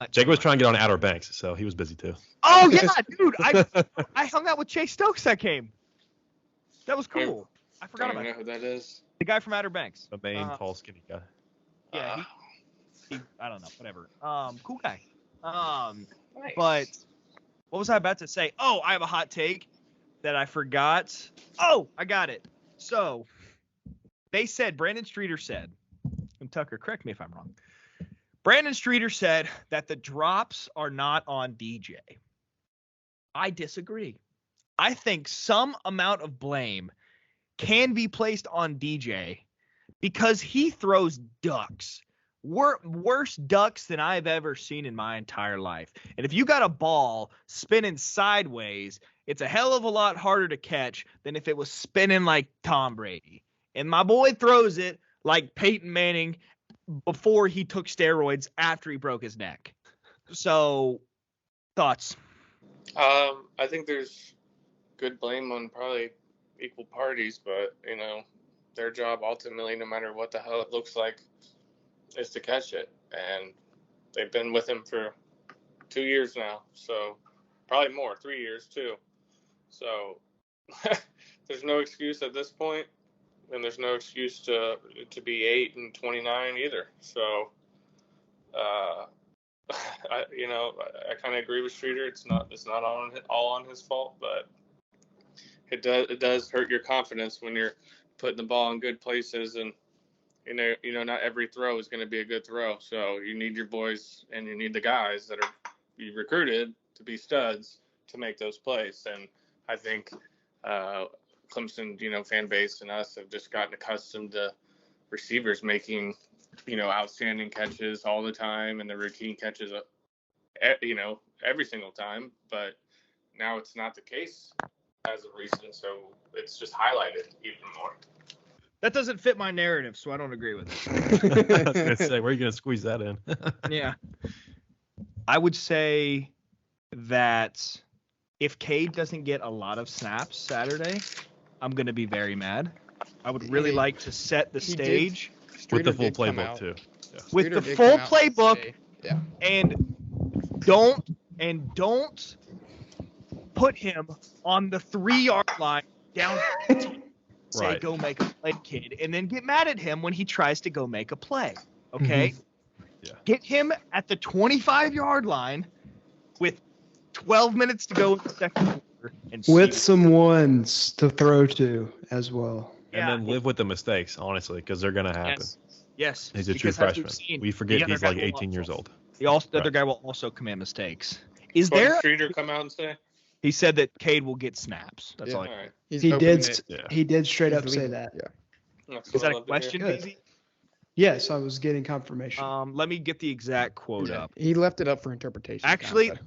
Jake was trying to get on Outer Banks, so he was busy, too. Oh, yeah, dude. I hung out with Chase Stokes that game. That was cool. I forgot about know who that is. The guy from Outer Banks. The main tall, skinny guy. Yeah, he I don't know, whatever. Cool guy. Nice. But what was I about to say? Oh, I have a hot take that I forgot. Oh, I got it. So Brandon Streeter said, and Tucker, correct me if I'm wrong. Brandon Streeter said that the drops are not on DJ. I disagree. I think some amount of blame can be placed on DJ because he throws ducks. Worse ducks than I've ever seen in my entire life. And if you got a ball spinning sideways, it's a hell of a lot harder to catch than if it was spinning like Tom Brady. And my boy throws it like Peyton Manning before he took steroids after he broke his neck. So, thoughts? I think there's good blame on probably equal parties, but, their job ultimately, no matter what the hell it looks like, is to catch it. And they've been with him for 2 years now, so probably more, 3 years too. So there's no excuse at this point, and there's no excuse to be 8 and 29 either. So I kind of agree with Streeter. It's not all on his fault, but it does hurt your confidence when you're putting the ball in good places, and not every throw is going to be a good throw. So you need your boys and you need the guys that are you recruited to be studs to make those plays. And I think Clemson, fan base and us have just gotten accustomed to receivers making, outstanding catches all the time and the routine catches, every single time. But now it's not the case as of recent, so it's just highlighted even more. That doesn't fit my narrative, so I don't agree with it. I was going to say, where are you going to squeeze that in? Yeah. I would say that if Cade doesn't get a lot of snaps Saturday, I'm going to be very mad. I would really like to set the stage with the full playbook too. Yeah. With the full playbook, and don't put him on the 3-yard line down. Say Right. go make a play, kid, and then get mad at him when he tries to go make a play. Okay. Mm-hmm. Yeah. Get him at the 25-yard line with 12 minutes to go in the second quarter, and with some ones to throw to as well. And then live with the mistakes, honestly, because they're gonna happen. Yes. He's a true freshman. We forget he's like 18 years old. The other guy will also commit mistakes. What did Streeter come out and say? He said that Cade will get snaps. That's all. Right. He did straight up say that. Yeah. Is that a question, Beezy? Yes, I was getting confirmation. Let me get the exact quote up. He left it up for interpretation.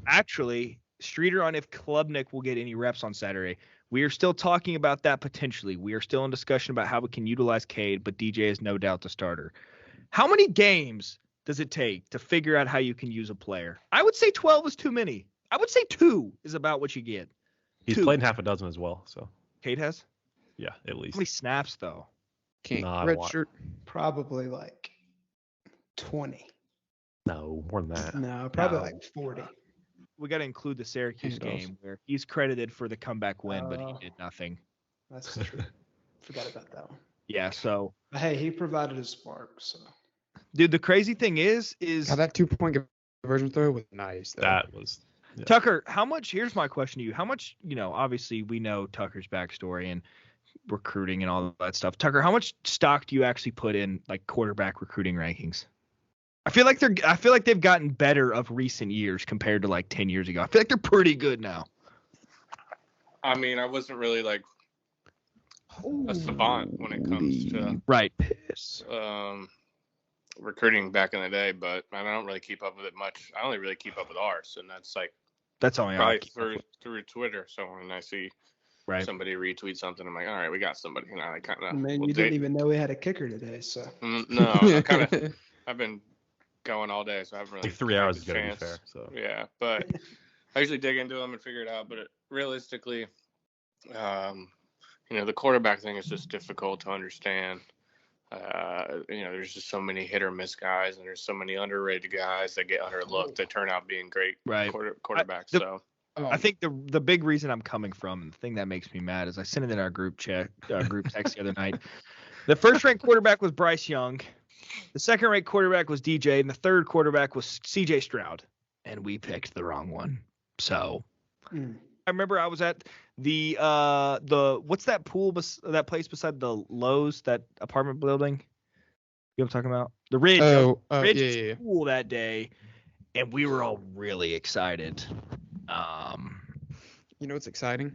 Actually, Streeter on if Klubnik will get any reps on Saturday. We are still talking about that potentially. We are still in discussion about how we can utilize Cade, but DJ is no doubt the starter. How many games does it take to figure out how you can use a player? I would say 12 is too many. I would say 2 is about what you get. He's played half a dozen as well, so. Cade has? Yeah, at least. How many snaps, though? Red shirt. Probably like 20. No, more than that. No, probably like 40. We got to include the Syracuse game where he's credited for the comeback win, but he did nothing. That's true. Forgot about that one. Yeah, so. Hey, he provided a spark, so. Dude, the crazy thing is that 2-point conversion throw was nice. Though. That was. Yeah. Tucker, how much? Here's my question to you. How much? Obviously we know Tucker's backstory and recruiting and all that stuff. Tucker, how much stock do you actually put in like quarterback recruiting rankings? I feel like they've gotten better of recent years compared to like 10 years ago. I feel like they're pretty good now. I mean, I wasn't really like a savant when it comes to recruiting back in the day, but I don't really keep up with it much. I only really keep up with ours, and that's only probably through Twitter. So when I see somebody retweet something, I'm like, all right, we got somebody. I kind of. Man, you didn't even know we had a kicker today, so. No, I've been going all day, so I haven't really. Like 3 hours is gonna be fair. So. Yeah, but I usually dig into them and figure it out. But realistically, the quarterback thing is just difficult to understand. There's just so many hit or miss guys, and there's so many underrated guys that get underlooked that turn out being great quarterbacks. I think the big reason I'm coming from, and the thing that makes me mad, is I sent it in our group text the other night. The first-ranked quarterback was Bryce Young. The second-ranked quarterback was DJ, and the third quarterback was CJ Stroud, and we picked the wrong one. So I remember I was at the what's that pool that place beside the Lowe's, that apartment building? You know what I'm talking about? The Ridge. Ridge pool that day, and we were all really excited. It's exciting.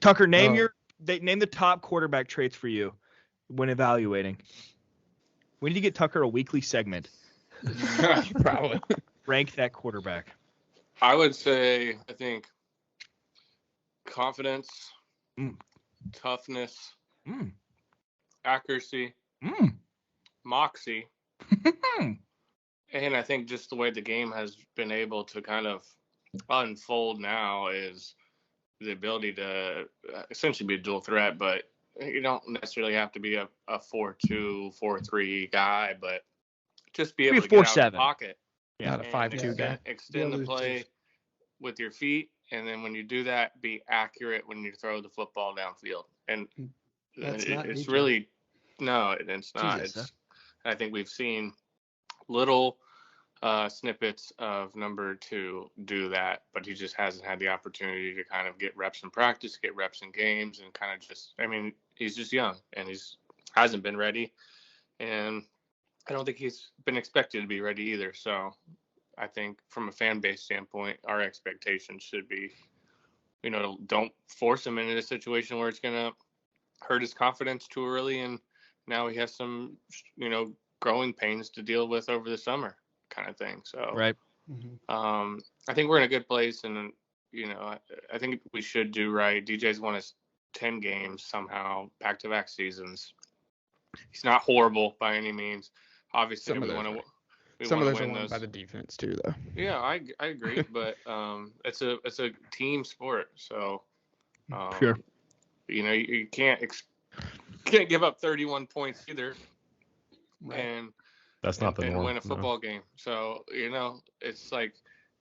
Tucker, name the top quarterback traits for you when evaluating. We need to get Tucker a weekly segment. Probably. Rank that quarterback. I would say, I think, confidence, toughness, accuracy, moxie, and I think just the way the game has been able to kind of unfold now is the ability to essentially be a dual threat, but you don't necessarily have to be a 4-2, 4-3 guy, but just be able to get out of the pocket. Yeah, not a 5-2 guy. Extend the play with your feet, and then when you do that, be accurate when you throw the football downfield. And it's really it's not. Jesus, I think we've seen little snippets of number 2 do that, but he just hasn't had the opportunity to kind of get reps in practice, get reps in games, and kind of he's just young and hasn't been ready, and I don't think he's been expected to be ready either. So I think from a fan base standpoint, our expectations should be, don't force him into a situation where it's going to hurt his confidence too early, and now he has some, growing pains to deal with over the summer kind of thing. So I think we're in a good place, and I think we should do right. DJ's won us 10 games somehow, back-to-back seasons. He's not horrible by any means. Obviously, Some of wanna those are win won by the defense too, though. Yeah, I agree, but it's a team sport, so Sure. you can't give up 31 points either, Right. and That's not the norm. win a football game. So it's like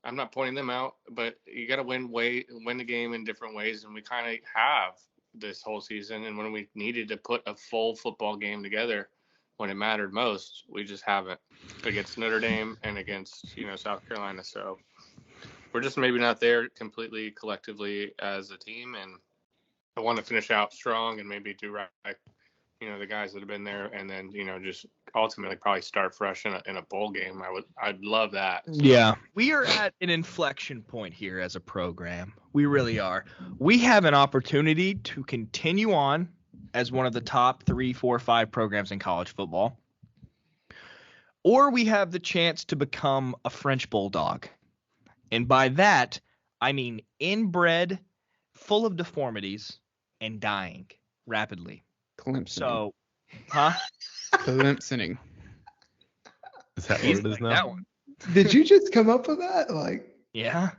I'm not pointing them out, but you got to win the game in different ways, and we kind of have this whole season. And when we needed to put a full football game together, when it mattered most, we just haven't against Notre Dame and against South Carolina. So we're just maybe not there completely collectively as a team, and I want to finish out strong and maybe do right. The guys that have been there, and then just ultimately probably start fresh in a bowl game. I'd love that. Yeah, we are at an inflection point here as a program. We really are. We have an opportunity to continue on as one of the top 3, 4, 5 programs in college football, or we have the chance to become a French bulldog, and by that I mean inbred, full of deformities, and dying rapidly. Clemson. So, huh? Clemsoning. Is that what He's it is like now? that one. Did you just come up with that? Like, Yeah.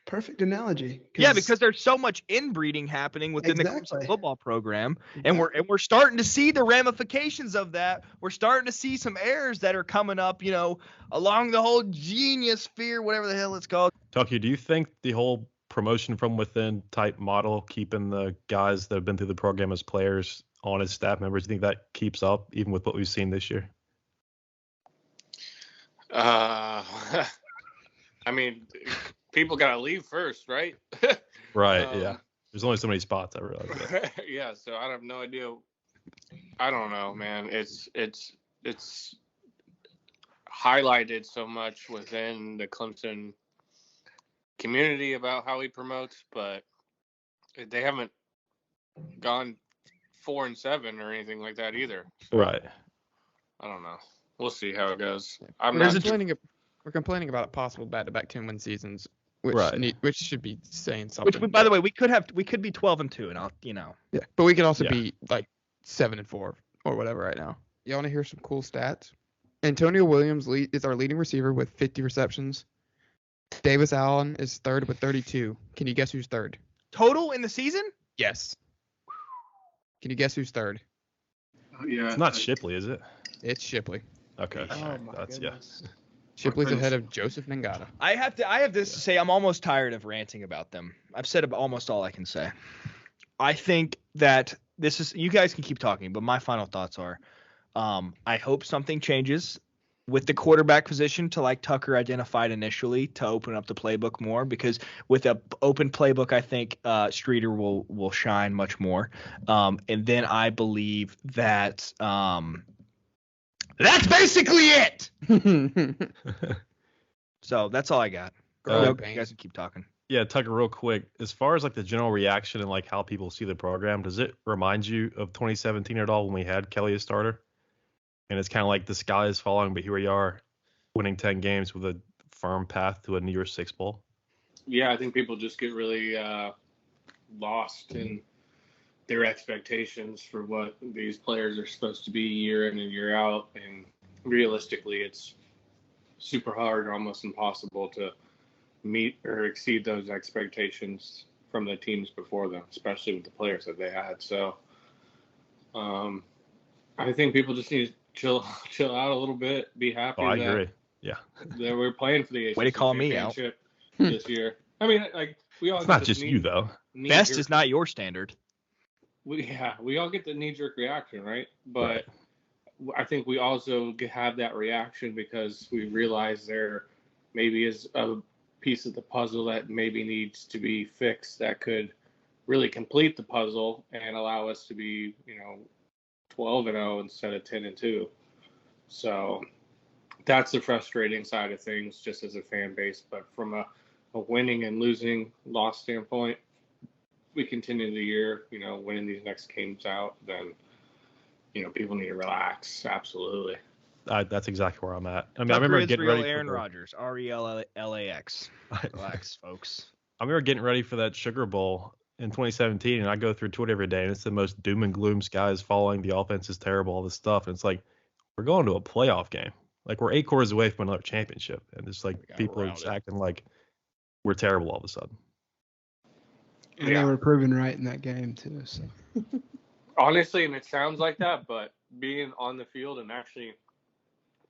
perfect analogy. Yeah, because there's so much inbreeding happening within the Exactly. Clemson football program, and we're starting to see the ramifications of that. We're starting to see some errors that are coming up, along the whole genius sphere, whatever the hell it's called. Tucky, do you think the whole promotion from within type model, keeping the guys that have been through the program as players on as staff members, do you think that keeps up even with what we've seen this year? I mean, people got to leave first, right? Right. Yeah. There's only so many spots. I realize that. Yeah. So I have no idea. I don't know, man. It's highlighted so much within the Clemson community about how he promotes, but they haven't gone 4-7 or anything like that either. Right. I don't know. We'll see how it goes. We're complaining about possible back-to-back 10-win seasons, which Right. which should be saying something. Which, by the way, we could be 12-2, and I'll. Yeah, but we could also Yeah. be like 7-4 or whatever right now. You want to hear some cool stats? Antonio Williams is our leading receiver with 50 receptions. Davis Allen is third with 32. Can you guess who's third? Total in the season? Yes. Can you guess who's third? Yeah. It's not Shipley, is it? It's Shipley. Okay. Oh my That's goodness. Shipley's ahead of Joseph Nangata. I have this to say. I'm almost tired of ranting about them. I've said almost all I can say. I think that this is. You guys can keep talking, but my final thoughts are, I hope something changes with the quarterback position to, like Tucker identified initially, to open up the playbook more, because with an open playbook, I think Streeter will shine much more. And then I believe that that's basically it. So that's all I got. You guys can keep talking. Yeah, Tucker, real quick. As far as like the general reaction and like how people see the program, does it remind you of 2017 at all when we had Kelly as starter? And it's kind of like the sky is falling, but here we are, winning 10 games with a firm path to a New Year's Six bowl. Yeah, I think people just get really lost in their expectations for what these players are supposed to be year in and year out. And realistically, it's super hard or almost impossible to meet or exceed those expectations from the teams before them, especially with the players that they had. So I think people just need to chill out a little bit, be happy I agree. Yeah. that we're playing for the ACC Way to call me out. championship this year. I mean, like, we all It's get not this just you, though. Best is not your standard. we all get the knee-jerk reaction, right? But I think we also have that reaction because we realize there maybe is a piece of the puzzle that maybe needs to be fixed that could really complete the puzzle and allow us to be, 12-0 instead of 10-2. So that's the frustrating side of things, just as a fan base. But from a winning and losing loss standpoint, we continue the year, winning these next games out, then, people need to relax. Absolutely. That's exactly where I'm at. I mean, Tucker I remember is getting real ready Aaron for Rodgers, RELAX. Relax, folks. I remember getting ready for that Sugar Bowl in 2017, and I go through Twitter every day, and it's the most doom and gloom. Skies falling, the offense is terrible, all this stuff, and it's like, we're going to a playoff game. Like we're 8 quarters away from another championship, and it's like people are just acting like we're terrible all of a sudden. And they were proven right in that game too. So honestly, and it sounds like that, but being on the field and actually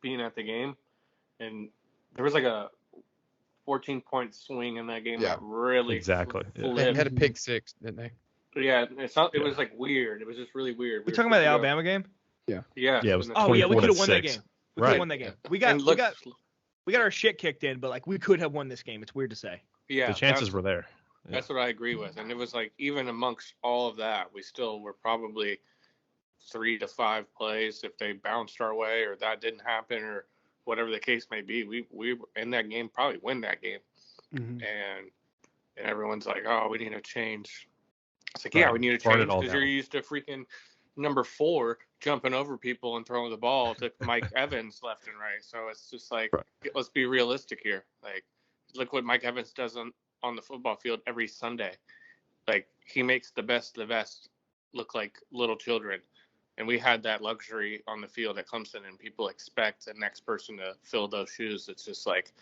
being at the game, and there was like a 14-point swing in that game that really flipped. They had a pick six, didn't they? Yeah, it was like weird. It was just really weird. We talking about the Alabama game? Yeah. Yeah, it was. Oh yeah, we could have won that game. We could have won that game. Yeah. We got our shit kicked in, but like we could have won this game. It's weird to say. Yeah, the chances were there. Yeah. That's what I agree with, and it was like even amongst all of that, we still were probably 3 to 5 plays if they bounced our way or that didn't happen or whatever the case may be. We were in that game, probably win that game, and everyone's like, oh, we need to change. It's like, yeah, we need to change because you're used to freaking number 4 jumping over people and throwing the ball to Mike Evans left and right. So it's just like, let's be realistic here. Like, look what Mike Evans does on the football field every Sunday. Like, he makes the best of the best look like little children. And we had that luxury on the field at Clemson, and people expect the next person to fill those shoes. It's just like,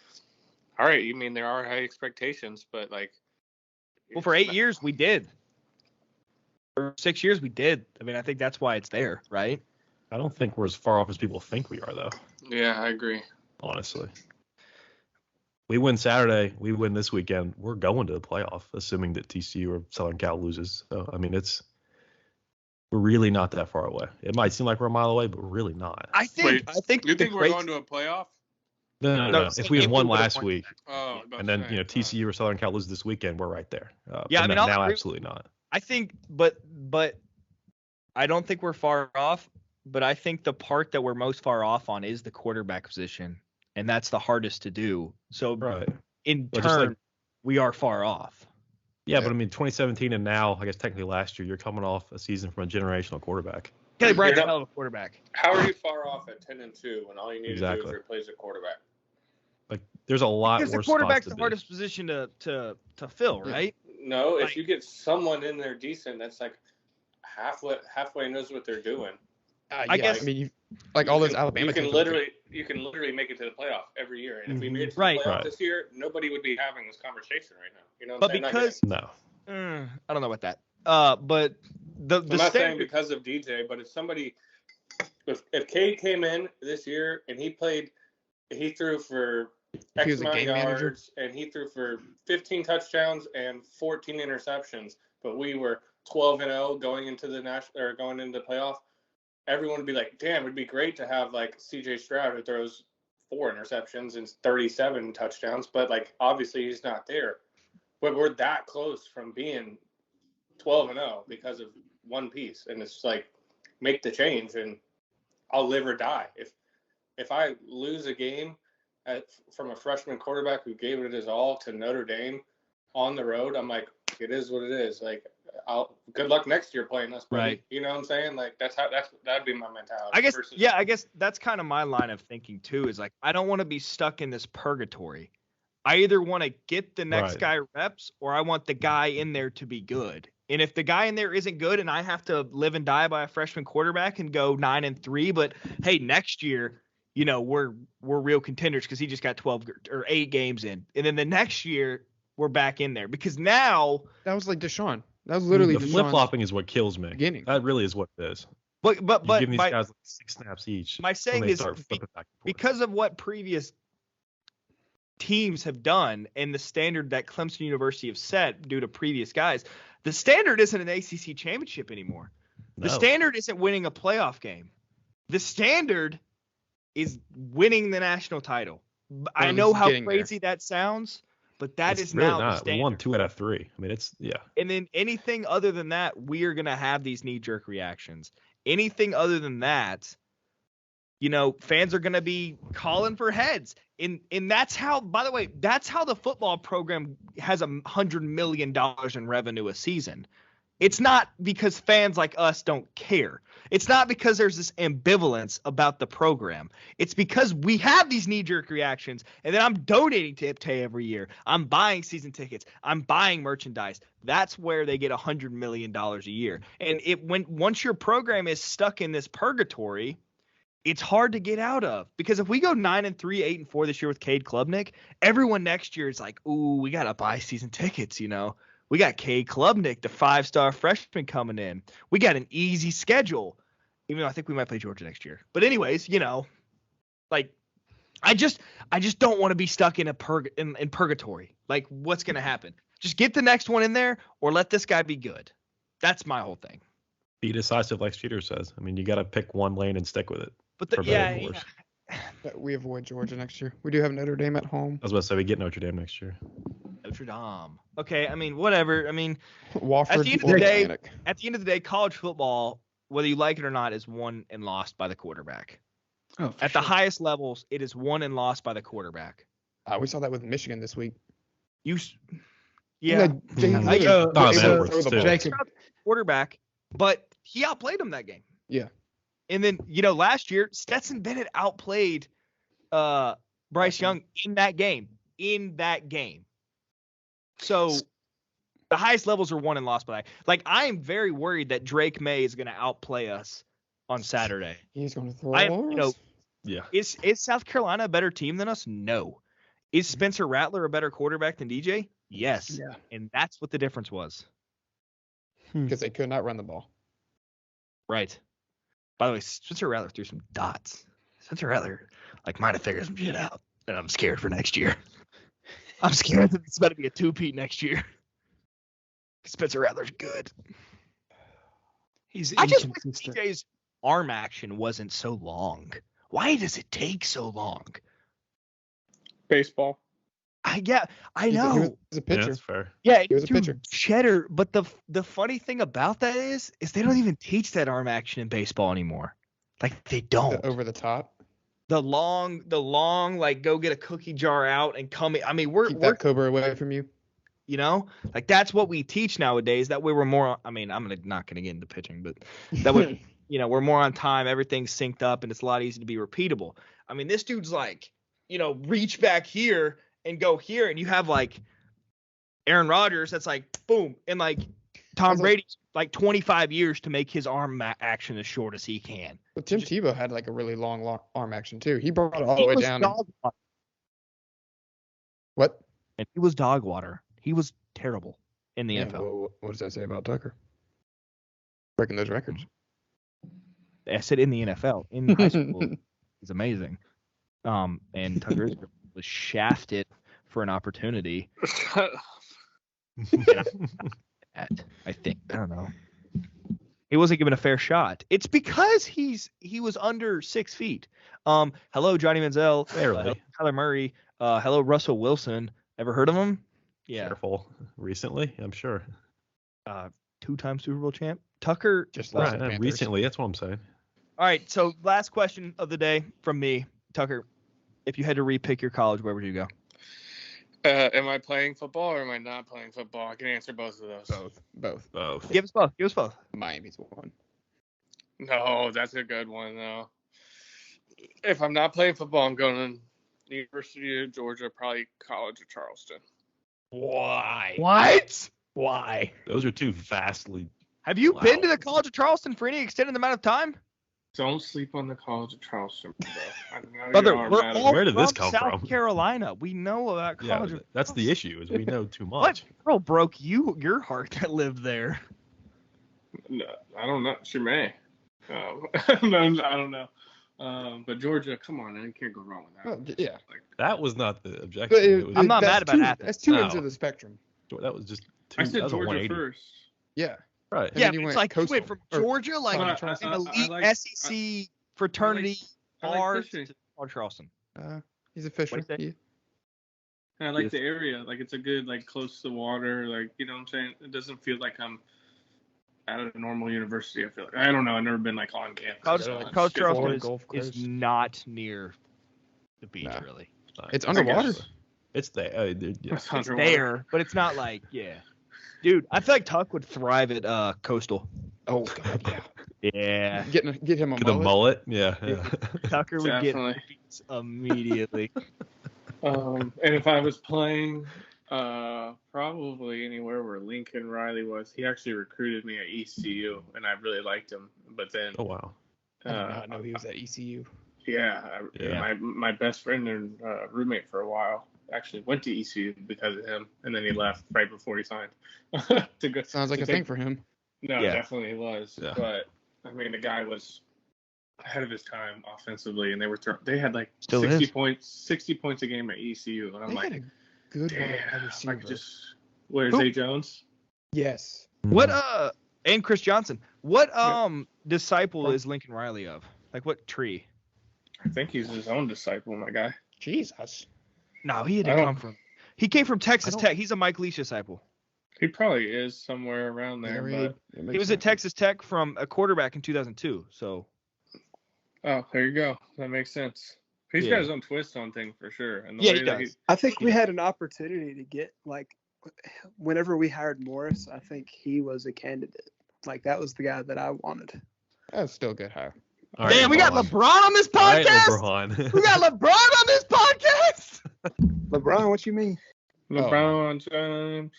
all right, you mean there are high expectations, but like. Well, for 8 years, we did. For 6 years, we did. I mean, I think that's why it's there, right? I don't think we're as far off as people think we are, though. Yeah, I agree. Honestly. We win Saturday. We win this weekend. We're going to the playoff, assuming that TCU or Southern Cal loses. So, I mean, we're really not that far away. It might seem like we're a mile away, but we're really not. I think you think we're going to a playoff? No. If we had won last week, and then TCU or Southern Cal loses this weekend, we're right there. Yeah, I mean, now absolutely not. I think, but I don't think we're far off. But I think the part that we're most far off on is the quarterback position, and that's the hardest to do. So in turn, we are far off. Yeah, but I mean, 2017 and now, I guess technically last year, you're coming off a season from a generational quarterback. Kelly Bryant's a hell of a quarterback. How are you far off at 10-2 when all you need to do is replace a quarterback? Like, there's a lot worse. Because the quarterback's the hardest position to fill, right? No, if you get someone in there decent, that's like halfway knows what they're doing. I guess. I mean, all those Alabama. You can literally make it to the playoff every year, and if we made it to the playoff this year, nobody would be having this conversation right now. You know what I'm saying? I don't know about that. But I'm not saying because of DJ, but if somebody, if Cade came in this year and he threw for X amount of yards and he threw for 15 touchdowns and 14 interceptions, but we were 12-0 going into the playoff. Everyone would be like, damn, it'd be great to have like CJ Stroud who throws 4 interceptions and 37 touchdowns, but like obviously he's not there. But we're that close from being 12-0 because of one piece, and it's like, make the change and I'll live or die. If I lose a game from a freshman quarterback who gave it his all to Notre Dame on the road, I'm like, it is what it is. Like, good luck next year playing us, buddy. Right. You know what I'm saying? Like, that'd be my mentality. I guess that's kind of my line of thinking too. Is like, I don't want to be stuck in this purgatory. I either want to get the next guy reps, or I want the guy in there to be good. And if the guy in there isn't good, and I have to live and die by a freshman quarterback and go 9-3, but hey, next year, we're real contenders because he just got 12 or 8 games in, and then the next year we're back in there because now that was like Deshaun. That was literally the flip flopping is what kills me. Beginning. That really is what it is. But you give these guys like 6 snaps each. My saying is because of what previous teams have done and the standard that Clemson University have set due to previous guys, the standard isn't an ACC championship anymore. The standard isn't winning a playoff game. The standard is winning the national title. I know how crazy that sounds, but it's really now not. the standard. We won 2 out of 3. I mean, And then anything other than that, we are going to have these knee-jerk reactions. Anything other than that, fans are going to be calling for heads. And that's how, by the way, that's how the football program has $100 million in revenue a season. It's not because fans like us don't care. It's not because there's this ambivalence about the program. It's because we have these knee-jerk reactions, and then I'm donating to IPTAY every year. I'm buying season tickets. I'm buying merchandise. That's where they get $100 million a year. And once your program is stuck in this purgatory, it's hard to get out of, because if we go 9-3, 8-4 this year with Cade Klubnik, everyone next year is like, ooh, we got to buy season tickets, you know. We got Cade Klubnik, the 5-star freshman, coming in. We got an easy schedule, even though I think we might play Georgia next year. But anyways, you know, like, I just don't want to be stuck in in purgatory. Like, what's going to happen? Just get the next one in there, or let this guy be good. That's my whole thing. Be decisive, like Streeter says. I mean, you got to pick one lane and stick with it. But We avoid Georgia next year. We do have Notre Dame at home. I was about to say we get Notre Dame next year. Notre Dame. Okay, I mean, whatever. I mean, Wofford, at the end of the day, college football, whether you like it or not, is won and lost by the quarterback. Oh, at the highest levels, it is won and lost by the quarterback. We saw that with Michigan this week. Yeah. Jacob. Quarterback, but he outplayed him that game. Yeah. And then, you know, last year, Stetson Bennett outplayed Bryce Young in that game. So the highest levels are won and lost by that. Like, I am very worried that Drake May is going to outplay us on Saturday. He's going to throw us. Yeah. Is South Carolina a better team than us? No. Is Spencer Rattler a better quarterback than DJ? Yes. Yeah. And that's what the difference was. Because they could not run the ball. Right. By the way, Spencer Rattler threw some dots. Spencer Rattler, might have figured some shit out. And I'm scared for next year. I'm scared that it's about to be a two-peat next year. Spencer Rattler's good. He's I just inconsistent. wish DJ's arm action wasn't so long. Why does it take so long? Baseball. I know. He was a pitcher. Yeah, that's fair. Yeah, He was a pitcher. Cheddar. But the funny thing about that is they don't even teach that arm action in baseball anymore. Like, they don't. Over the top. The long, go get a cookie jar out and come in. I mean, we're Keep that Cobra away from you. You know, that's what we teach nowadays. That way we're more. I mean, not gonna get into pitching, but that way, we're more on time. Everything's synced up, and it's a lot easier to be repeatable. I mean, this dude's reach back here and go here, and you have Aaron Rodgers that's boom, and Tom Brady's 25 years to make his arm action as short as he can. But Tim Tebow had a really long arm action too. He brought it all the way down. What? And he was dog water. He was terrible in the NFL. Well, what does that say about Tucker? Breaking those records. I said in the NFL. In high school, he's amazing. And Tucker was shafted for an opportunity. I think. I don't know. He wasn't given a fair shot. It's because he was under 6 feet. Hello, Johnny Manziel. Barely. Kyler Murray. Hello, Russell Wilson. Ever heard of him? Yeah. Careful. Recently, I'm sure. 2-time Super Bowl champ. Tucker. Just right. Recently, that's what I'm saying. All right. So last question of the day from me, Tucker. If you had to repick your college, where would you go? Am I playing football or am I not playing football? I can answer both of those. Both. Give us both. Miami's one. No, that's a good one though. If I'm not playing football, I'm going to University of Georgia, probably College of Charleston. Why? What? Why? Those are two vastly. Have you been to the College of Charleston for any extended amount of time? Don't sleep on the College of Charleston, bro. Brother, where did this come from? South Carolina. We know about College of that's the issue, is we know too much. What girl broke your heart that lived there? No, I don't know. She may. I don't know. But Georgia, come on, man. You can't go wrong with that. Well, yeah. That was not the objection. I'm not mad about that. That's two ends of the spectrum. That was just two. I said Georgia 180. first. Yeah. Right. And Yeah, then it's you went from Georgia, an elite SEC fraternity to Charleston. He's a fisher. I like the area. It's a good, close to the water. You know what I'm saying? It doesn't feel like I'm at a normal university. I feel like I don't know. I've never been on campus. College Charleston is not near the beach, really. It's underwater. It's there. It's there, but it's not Dude, I feel like Tuck would thrive at Coastal. Oh God, yeah. Yeah. Get him a mullet. Yeah. Tucker would get beats immediately. And if I was playing, probably anywhere where Lincoln Riley was. He actually recruited me at ECU, and I really liked him. But then, oh wow, I did not know he was at ECU. Yeah. My best friend and roommate for a while actually went to ECU because of him, and then he left right before he signed. Sounds like a thing for him. No, Yeah. definitely he was. Yeah. But I mean, the guy was ahead of his time offensively, and they had like Still 60 points a game at ECU, and I'm They like, had a good wide damn, receiver. where's Who? Zay Jones? Yes. What and Chris Johnson. What disciple From- is Lincoln Riley of? Like what tree? I think he's his own disciple, my guy. Jesus. No, he had I to don't- come from. He came from Texas Tech. He's a Mike Leach disciple. He probably is somewhere around there, but He was at Texas Tech from a quarterback in 2002. So oh, there you go. That makes sense. He's Yeah. got his own twist on things for sure. And the Yeah, way he that does. I think we had an opportunity to get whenever we hired Morris, I think he was a candidate. Like that was the guy that I wanted. That's still a good hire. All right, damn, we got LeBron on this All right, podcast. LeBron. We got LeBron on this podcast. LeBron, what you mean? LeBron James.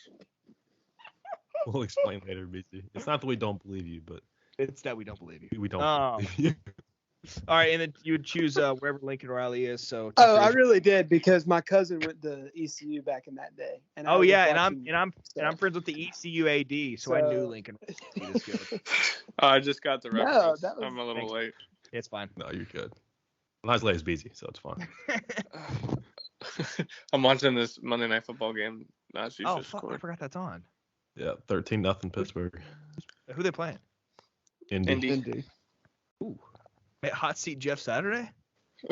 We'll explain later, BC. It's not that we don't believe you, but It's that we don't believe you. we don't Oh. believe you. All right, and then you would choose wherever Lincoln Riley is. So Oh, I Tucker is- really did because my cousin went to ECU back in that day. And I Oh was yeah, and watching I'm stuff. friends with the ECU AD, so I knew So- Lincoln would be this good. I just got the No, reference. that was- I'm a little Thanks. late. It's fine. No, you're good. Not as late as BZ, so it's fine. I'm watching this Monday Night Football game. She Oh just fuck, I scored. forgot that's on. Yeah, 13-0 Pittsburgh. Who they playing? Indy. Indy. Ooh, hot seat Jeff Saturday.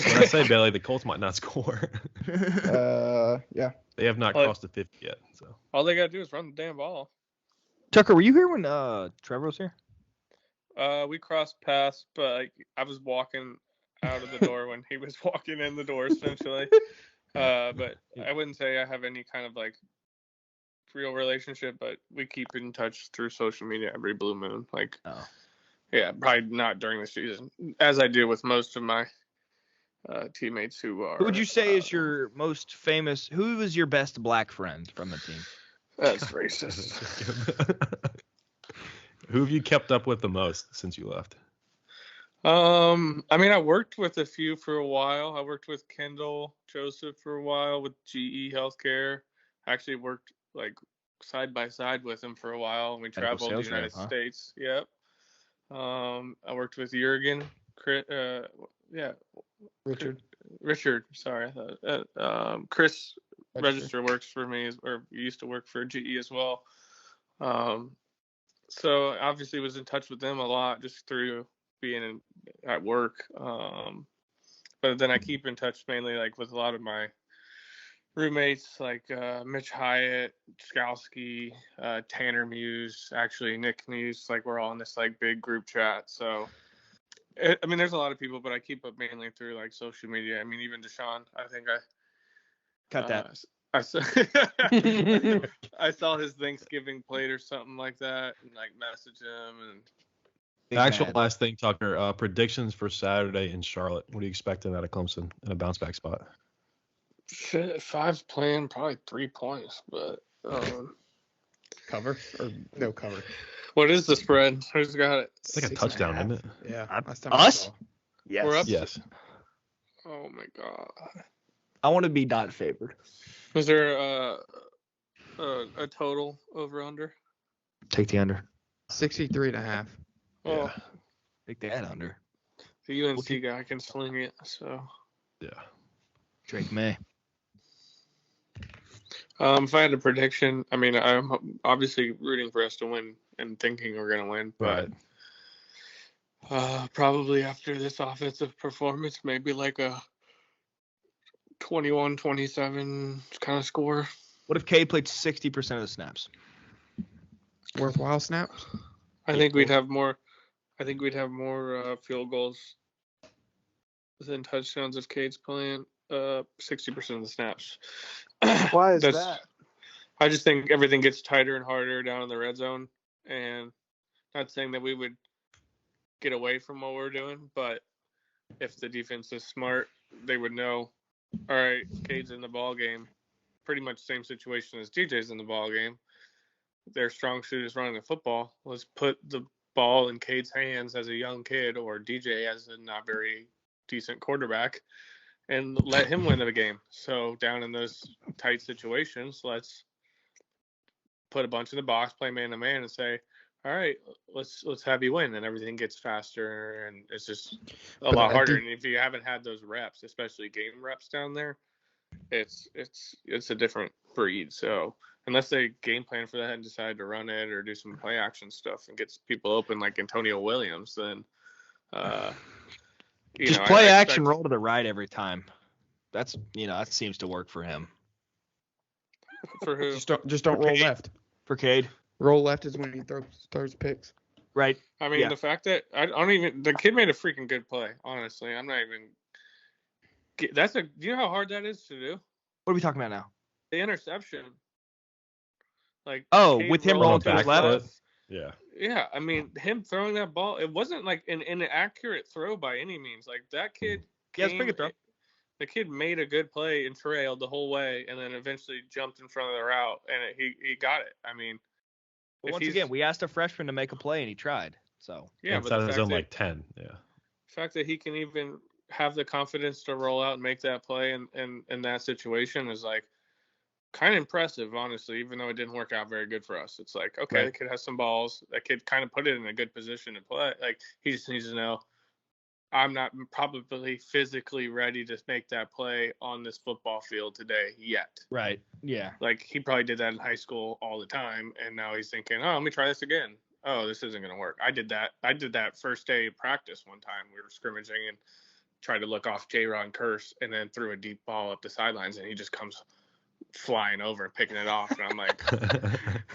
When I say Bailey, the Colts might not score. Yeah. They have not What? crossed the 50 yet. So All they gotta do is run the damn ball. Tucker, were you here when Trevor was here? We crossed paths, but I was walking out of the door when he was walking in the door, essentially. But I wouldn't say I have any kind of like real relationship, but we keep in touch through social media every blue moon. Like, Oh. yeah, probably not during the season, as I do with most of my teammates who are. Who would you say is your most famous? Who was your best black friend from the team? That's racist. who have you kept up with the most since you left? I mean, I worked with a few for a while. I worked with Kendall Joseph for a while with GE Healthcare. I actually worked like side by side with him for a while, and we Medical traveled the sales United rep, huh? States. Yep. I worked with Jurgen. Richard. Sorry. Chris Register works for me, or used to work for GE as well. So obviously was in touch with them a lot just through being at work. But then I keep in touch mainly like with a lot of my roommates, like Mitch Hyatt, Skowski, Tanner Muse, actually Nick Muse. Like we're all in this like big group chat. So I mean, there's a lot of people, but I keep up mainly through like social media. I mean, even Deshaun, I think Cut that. I saw, I saw his Thanksgiving plate or something like that, and like message him. And The actual last thing, Tucker, predictions for Saturday in Charlotte. What are you expecting out of Clemson in a bounce back spot? shit, 5's playing probably 3 points, but Cover or no cover? what is the spread? Who's got it? It's like a 6.5. touchdown, isn't it? Yeah. Last time I Us? saw. Yes. We're up. Yes. Oh my god. I want to be not favored. Was there a total over under? Take the under. 63.5. Oh, Yeah. Take that under. the UNC guy can sling it. So Yeah. Drake May. if I had a prediction, I mean, I'm obviously rooting for us to win and thinking we're gonna win, but probably after this offensive performance, maybe like a 21-27 kind of score. What if Cade played 60% of the snaps? Worthwhile snaps. I think we'd have more. I think we'd have more field goals than touchdowns if Cade's playing 60% of the snaps. Why is That's- that? I just think everything gets tighter and harder down in the red zone, and not saying that we would get away from what we're doing, but if the defense is smart, they would know. All right, Cade's in the ball game. Pretty much same situation as DJ's in the ball game. Their strong suit is running the football. Let's put the ball in Cade's hands as a young kid, or DJ as a not very decent quarterback, and let him win the game. So down in those tight situations, let's put a bunch in the box, play man to man, and say, all right, let's have you win, and everything gets faster, and it's just a lot harder. And if you haven't had those reps, especially game reps down there, it's a different breed. So unless they game plan for that and decide to run it or do some play action stuff and get people open like Antonio Williams, then just play action, roll to the right every time. That's that seems to work for him. For who? Just don't roll left. For Cade. Roll left is when he throws picks. Right. I mean, the fact that the kid made a freaking good play. Honestly, I'm not even. Do you know how hard that is to do? What are we talking about now? The interception. Like. With him rolling to his left. Yeah. Yeah, I mean, him throwing that ball, it wasn't like an inaccurate throw by any means. Like that kid. Yeah, it's a pretty good throw. The kid made a good play and trailed the whole way, and then eventually jumped in front of the route, and he got it. I mean. Well, once again, we asked a freshman to make a play, and he tried. So yeah, but in his own like 10. Yeah. The fact that he can even have the confidence to roll out and make that play in that situation is like kind of impressive, honestly. Even though it didn't work out very good for us, it's like okay, The kid has some balls. That kid kind of put it in a good position to play. Like he just needs to know. I'm not probably physically ready to make that play on this football field today yet. Right. Yeah. Like he probably did that in high school all the time, and now he's thinking, "Oh, let me try this again. Oh, this isn't going to work." I did that first day of practice one time. We were scrimmaging and tried to look off J-Ron Curse, and then threw a deep ball up the sidelines, and he just comes flying over and picking it off, and I'm like,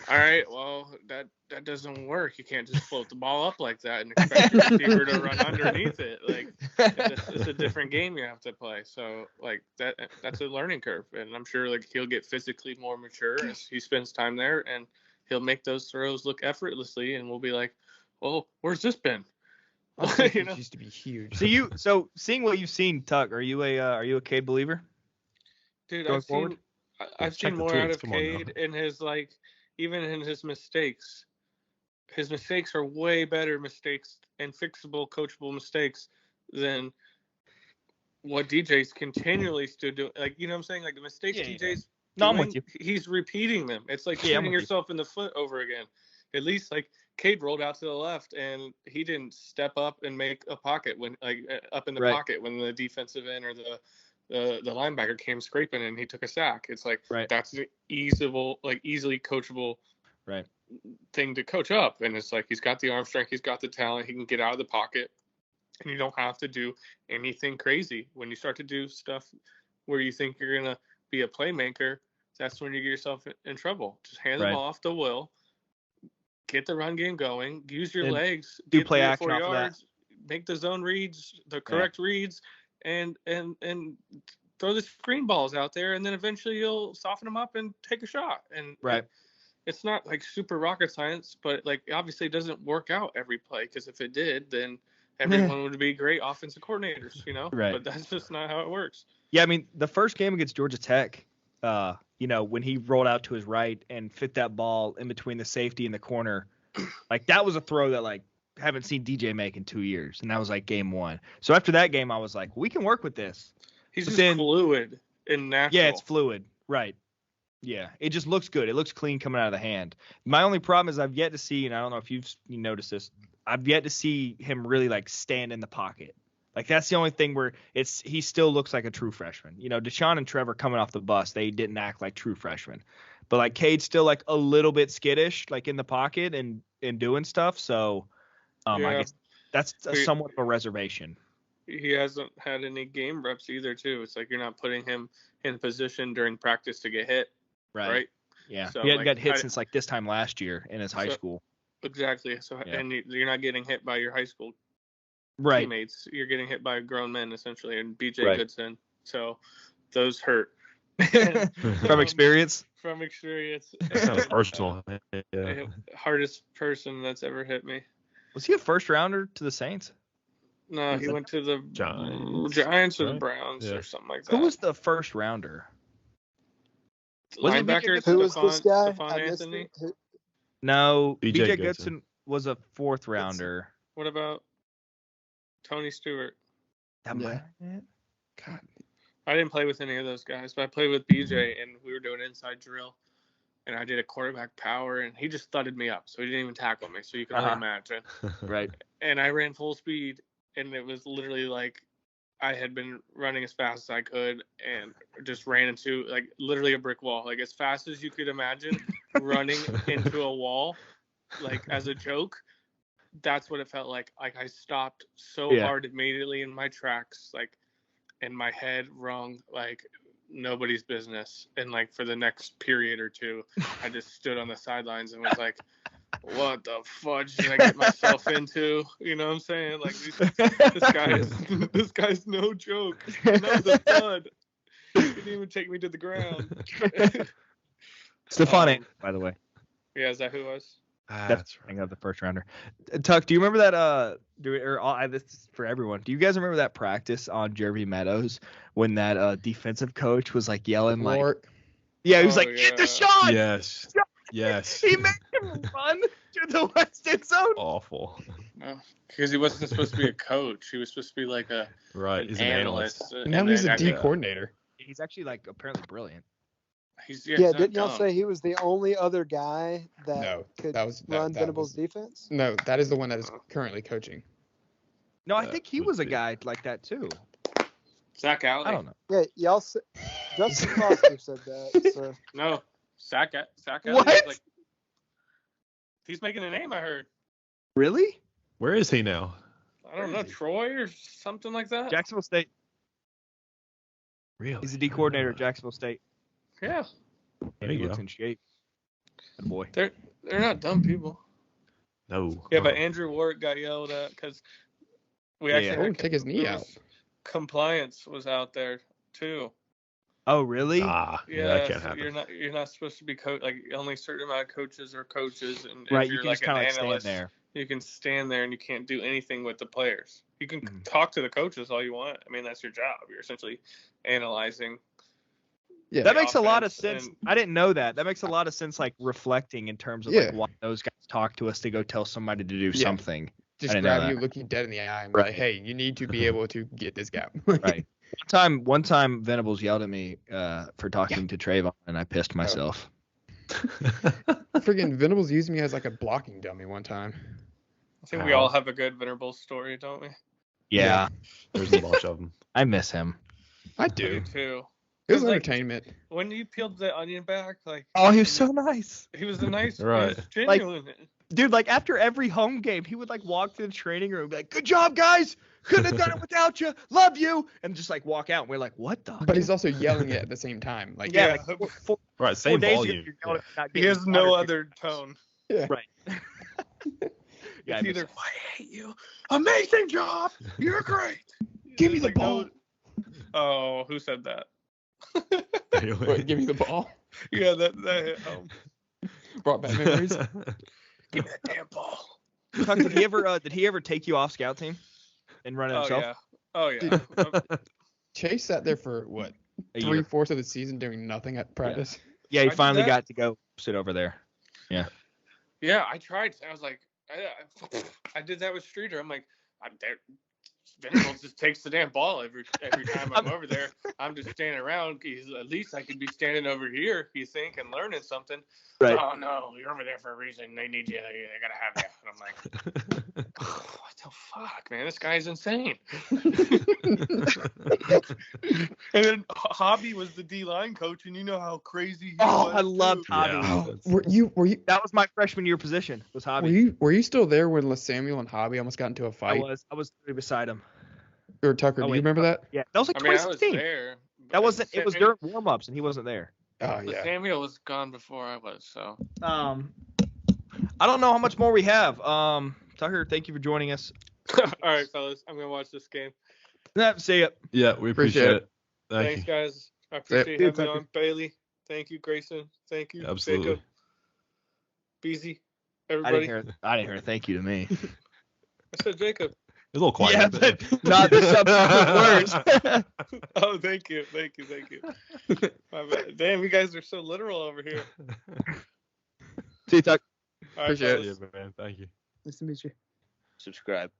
all right, well, that doesn't work. You can't just float the ball up like that and expect your receiver to run underneath it. Like it's a different game you have to play. So like that's a learning curve, and I'm sure like he'll get physically more mature as he spends time there, and he'll make those throws look effortlessly, and we'll be like, well, where's this been? It used to be huge. So seeing what you've seen, Tuck, are you a Cade believer? Dude, I've seen more out of Cade in his even in his mistakes. His mistakes are way better mistakes and fixable, coachable mistakes than what DJ's continually still doing. Like, you know what I'm saying? Like the mistakes DJ's doing, I'm with you. He's repeating them. It's like shooting yourself in the foot over again. At least like Cade rolled out to the left and he didn't step up and make a pocket when up in the pocket when the defensive end or the linebacker came scraping and he took a sack. It's like that's an easily coachable thing to coach up. And it's like he's got the arm strength, he's got the talent, he can get out of the pocket, and you don't have to do anything crazy. When you start to do stuff where you think you're gonna be a playmaker, that's when you get yourself in trouble. Just hand them off to Will, get the run game going, use your legs, do play action off of that, make the zone reads, the correct reads. And throw the screen balls out there, and then eventually you'll soften them up and take a shot. And it's not like super rocket science, but like obviously it doesn't work out every play, because if it did, then everyone would be great offensive coordinators, But that's just not how it works. Yeah, I mean the first game against Georgia Tech, when he rolled out to his right and fit that ball in between the safety and the corner, like that was a throw that like haven't seen DJ make in 2 years, and that was like game one. So after that game, I was like, we can work with this. He's just fluid and natural. Yeah, it's fluid, right? Yeah, it just looks good. It looks clean coming out of the hand. My only problem is I've yet to see, and I don't know if you noticed this, I've yet to see him really like stand in the pocket. Like that's the only thing where he still looks like a true freshman. Deshaun and Trevor coming off the bus, they didn't act like true freshmen, but like Cade's still like a little bit skittish, like in the pocket and doing stuff. So. I guess that's somewhat of a reservation. He hasn't had any game reps either, too. It's like you're not putting him in position during practice to get hit. Right? Yeah. So, he hadn't got hit since like this time last year in his high school. Exactly. So and you're not getting hit by your high school teammates. You're getting hit by grown men, essentially, and BJ Goodson. So those hurt. From experience? From experience. That sounds personal. Yeah. Hardest person that's ever hit me. Was he a first rounder to the Saints? No, he went to the Giants or the Browns or something like that. Who was the first rounder? Linebacker. Who was this guy? Stephon Anthony. No, BJ Goodson was a fourth rounder. What about Tony Stewart? That Yeah. might have been it. God. I didn't play with any of those guys, but I played with BJ, and we were doing inside drill, and I did a quarterback power, and he just thudded me up, so he didn't even tackle me, so you can only imagine. Right. And I ran full speed, and it was literally like I had been running as fast as I could and just ran into, like, literally a brick wall. Like, as fast as you could imagine running into a wall, like, as a joke. That's what it felt like. Like, I stopped so hard immediately in my tracks, like, and my head rung like nobody's business. And, like, for the next period or two, I just stood on the sidelines and was like, what the fudge did I get myself into? You know what I'm saying? Like, this guy's no joke. Another thud. He didn't even take me to the ground. Stephane, by the way. Yeah, is that who it was? That's right. Of the first rounder. Tuck, do you remember that? This is for everyone. Do you guys remember that practice on Jeremy Meadows when that defensive coach was like yelling like, yeah, he was like, get the shot. Yes. He made him run to the West end zone. Awful. No, because he wasn't supposed to be a coach. He was supposed to be like an He's an analyst. Now he's a D coordinator. He's actually like apparently brilliant. Didn't y'all say he was the only other guy that could run Venables' defense? No, that is the one that is currently coaching. No, I think he was a guy like that too. Zach Alley. I don't know. Yeah, y'all said Justin Foster said that. So. No, Zach Alley. What? Like, he's making a name, I heard. Really? Where is he now? I don't know, Troy or something like that. Jacksonville State. Really? He's a D coordinator at Jacksonville State. Yeah. And he looks in shape. Good boy. They're not dumb people. No. Yeah, but Andrew Warwick got yelled at because we actually had take his knee out. Compliance was out there too. Oh, really? Yeah, that can't happen. You're not supposed to be like only a certain amount of coaches are coaches, and right, if you're you can like just kind an of analyst, stand there. you can stand there and you can't do anything with the players. You can talk to the coaches all you want. I mean, that's your job. You're essentially analyzing. Yeah, that makes a lot of sense. I didn't know that. That makes a lot of sense, like reflecting in terms of like why those guys talk to us to go tell somebody to do something. Just grab you, look you dead in the eye, and be like, "Hey, you need to be able to get this guy." Right. One time, Venables yelled at me for talking to Trayvon, and I pissed myself. Friggin' Venables used me as like a blocking dummy one time. I think we all have a good Venables story, don't we? Yeah. There's a bunch of them. I miss him. I do too. It was entertainment. When you peeled the onion back, like, oh, he was so nice. He was a nice, right? Genuine. Like, dude, like after every home game, he would like walk to the training room, and be like, "Good job, guys. Couldn't have done it without you. Love you," and just like walk out. And we're like, "What the?" But he's also yelling it at the same time. Like, like right, same 4 days volume. ago, he has no other tone. Yeah. Right. It's either I hate you, amazing job, you're great. Give me the ball. Oh, who said that? Wait, give me the ball. Yeah, that hit home. Brought back memories. Give me that damn ball. Tuck, did he ever take you off scout team and run it himself? Oh yeah. Chase sat there for what? 3/4 of the season doing nothing at practice. Yeah, he finally got to go sit over there. Yeah. Yeah, I tried. I was like, I did that with Streeter. I'm like, Venables just takes the damn ball every time I'm over there. I'm just standing around. At least I could be standing over here, you think, and learning something. Right. Oh no, you're over there for a reason. They need you. They gotta have you. And I'm like, oh, what the fuck, man? This guy's insane. And then Hobby was the D-line coach, and you know how crazy he was. I loved Hobby. Yeah. Were you? That was my freshman year position. Was Hobby? Were you still there when LaSamuel and Hobby almost got into a fight? I was beside him. Or Tucker, do you remember that? Yeah, that was like 2016. I was there. That wasn't. It was during warm-ups, and he wasn't there. Oh yeah. Samuel was gone before I was, so. I don't know how much more we have. Tucker, thank you for joining us. All right, fellas, I'm gonna watch this game. See ya. Yeah, we appreciate it. Thanks, guys. I appreciate having me on. Bailey, thank you. Grayson, thank you. Absolutely. Jacob, Beezy, everybody. I didn't hear a thank you to me. I said Jacob. A little quiet. Yeah, but not the subsequent words. Oh, thank you. My bad. Damn, you guys are so literal over here. See you, Tuck. All right, Appreciate fellas. Yeah, man. Thank you. Nice to meet you. Subscribe.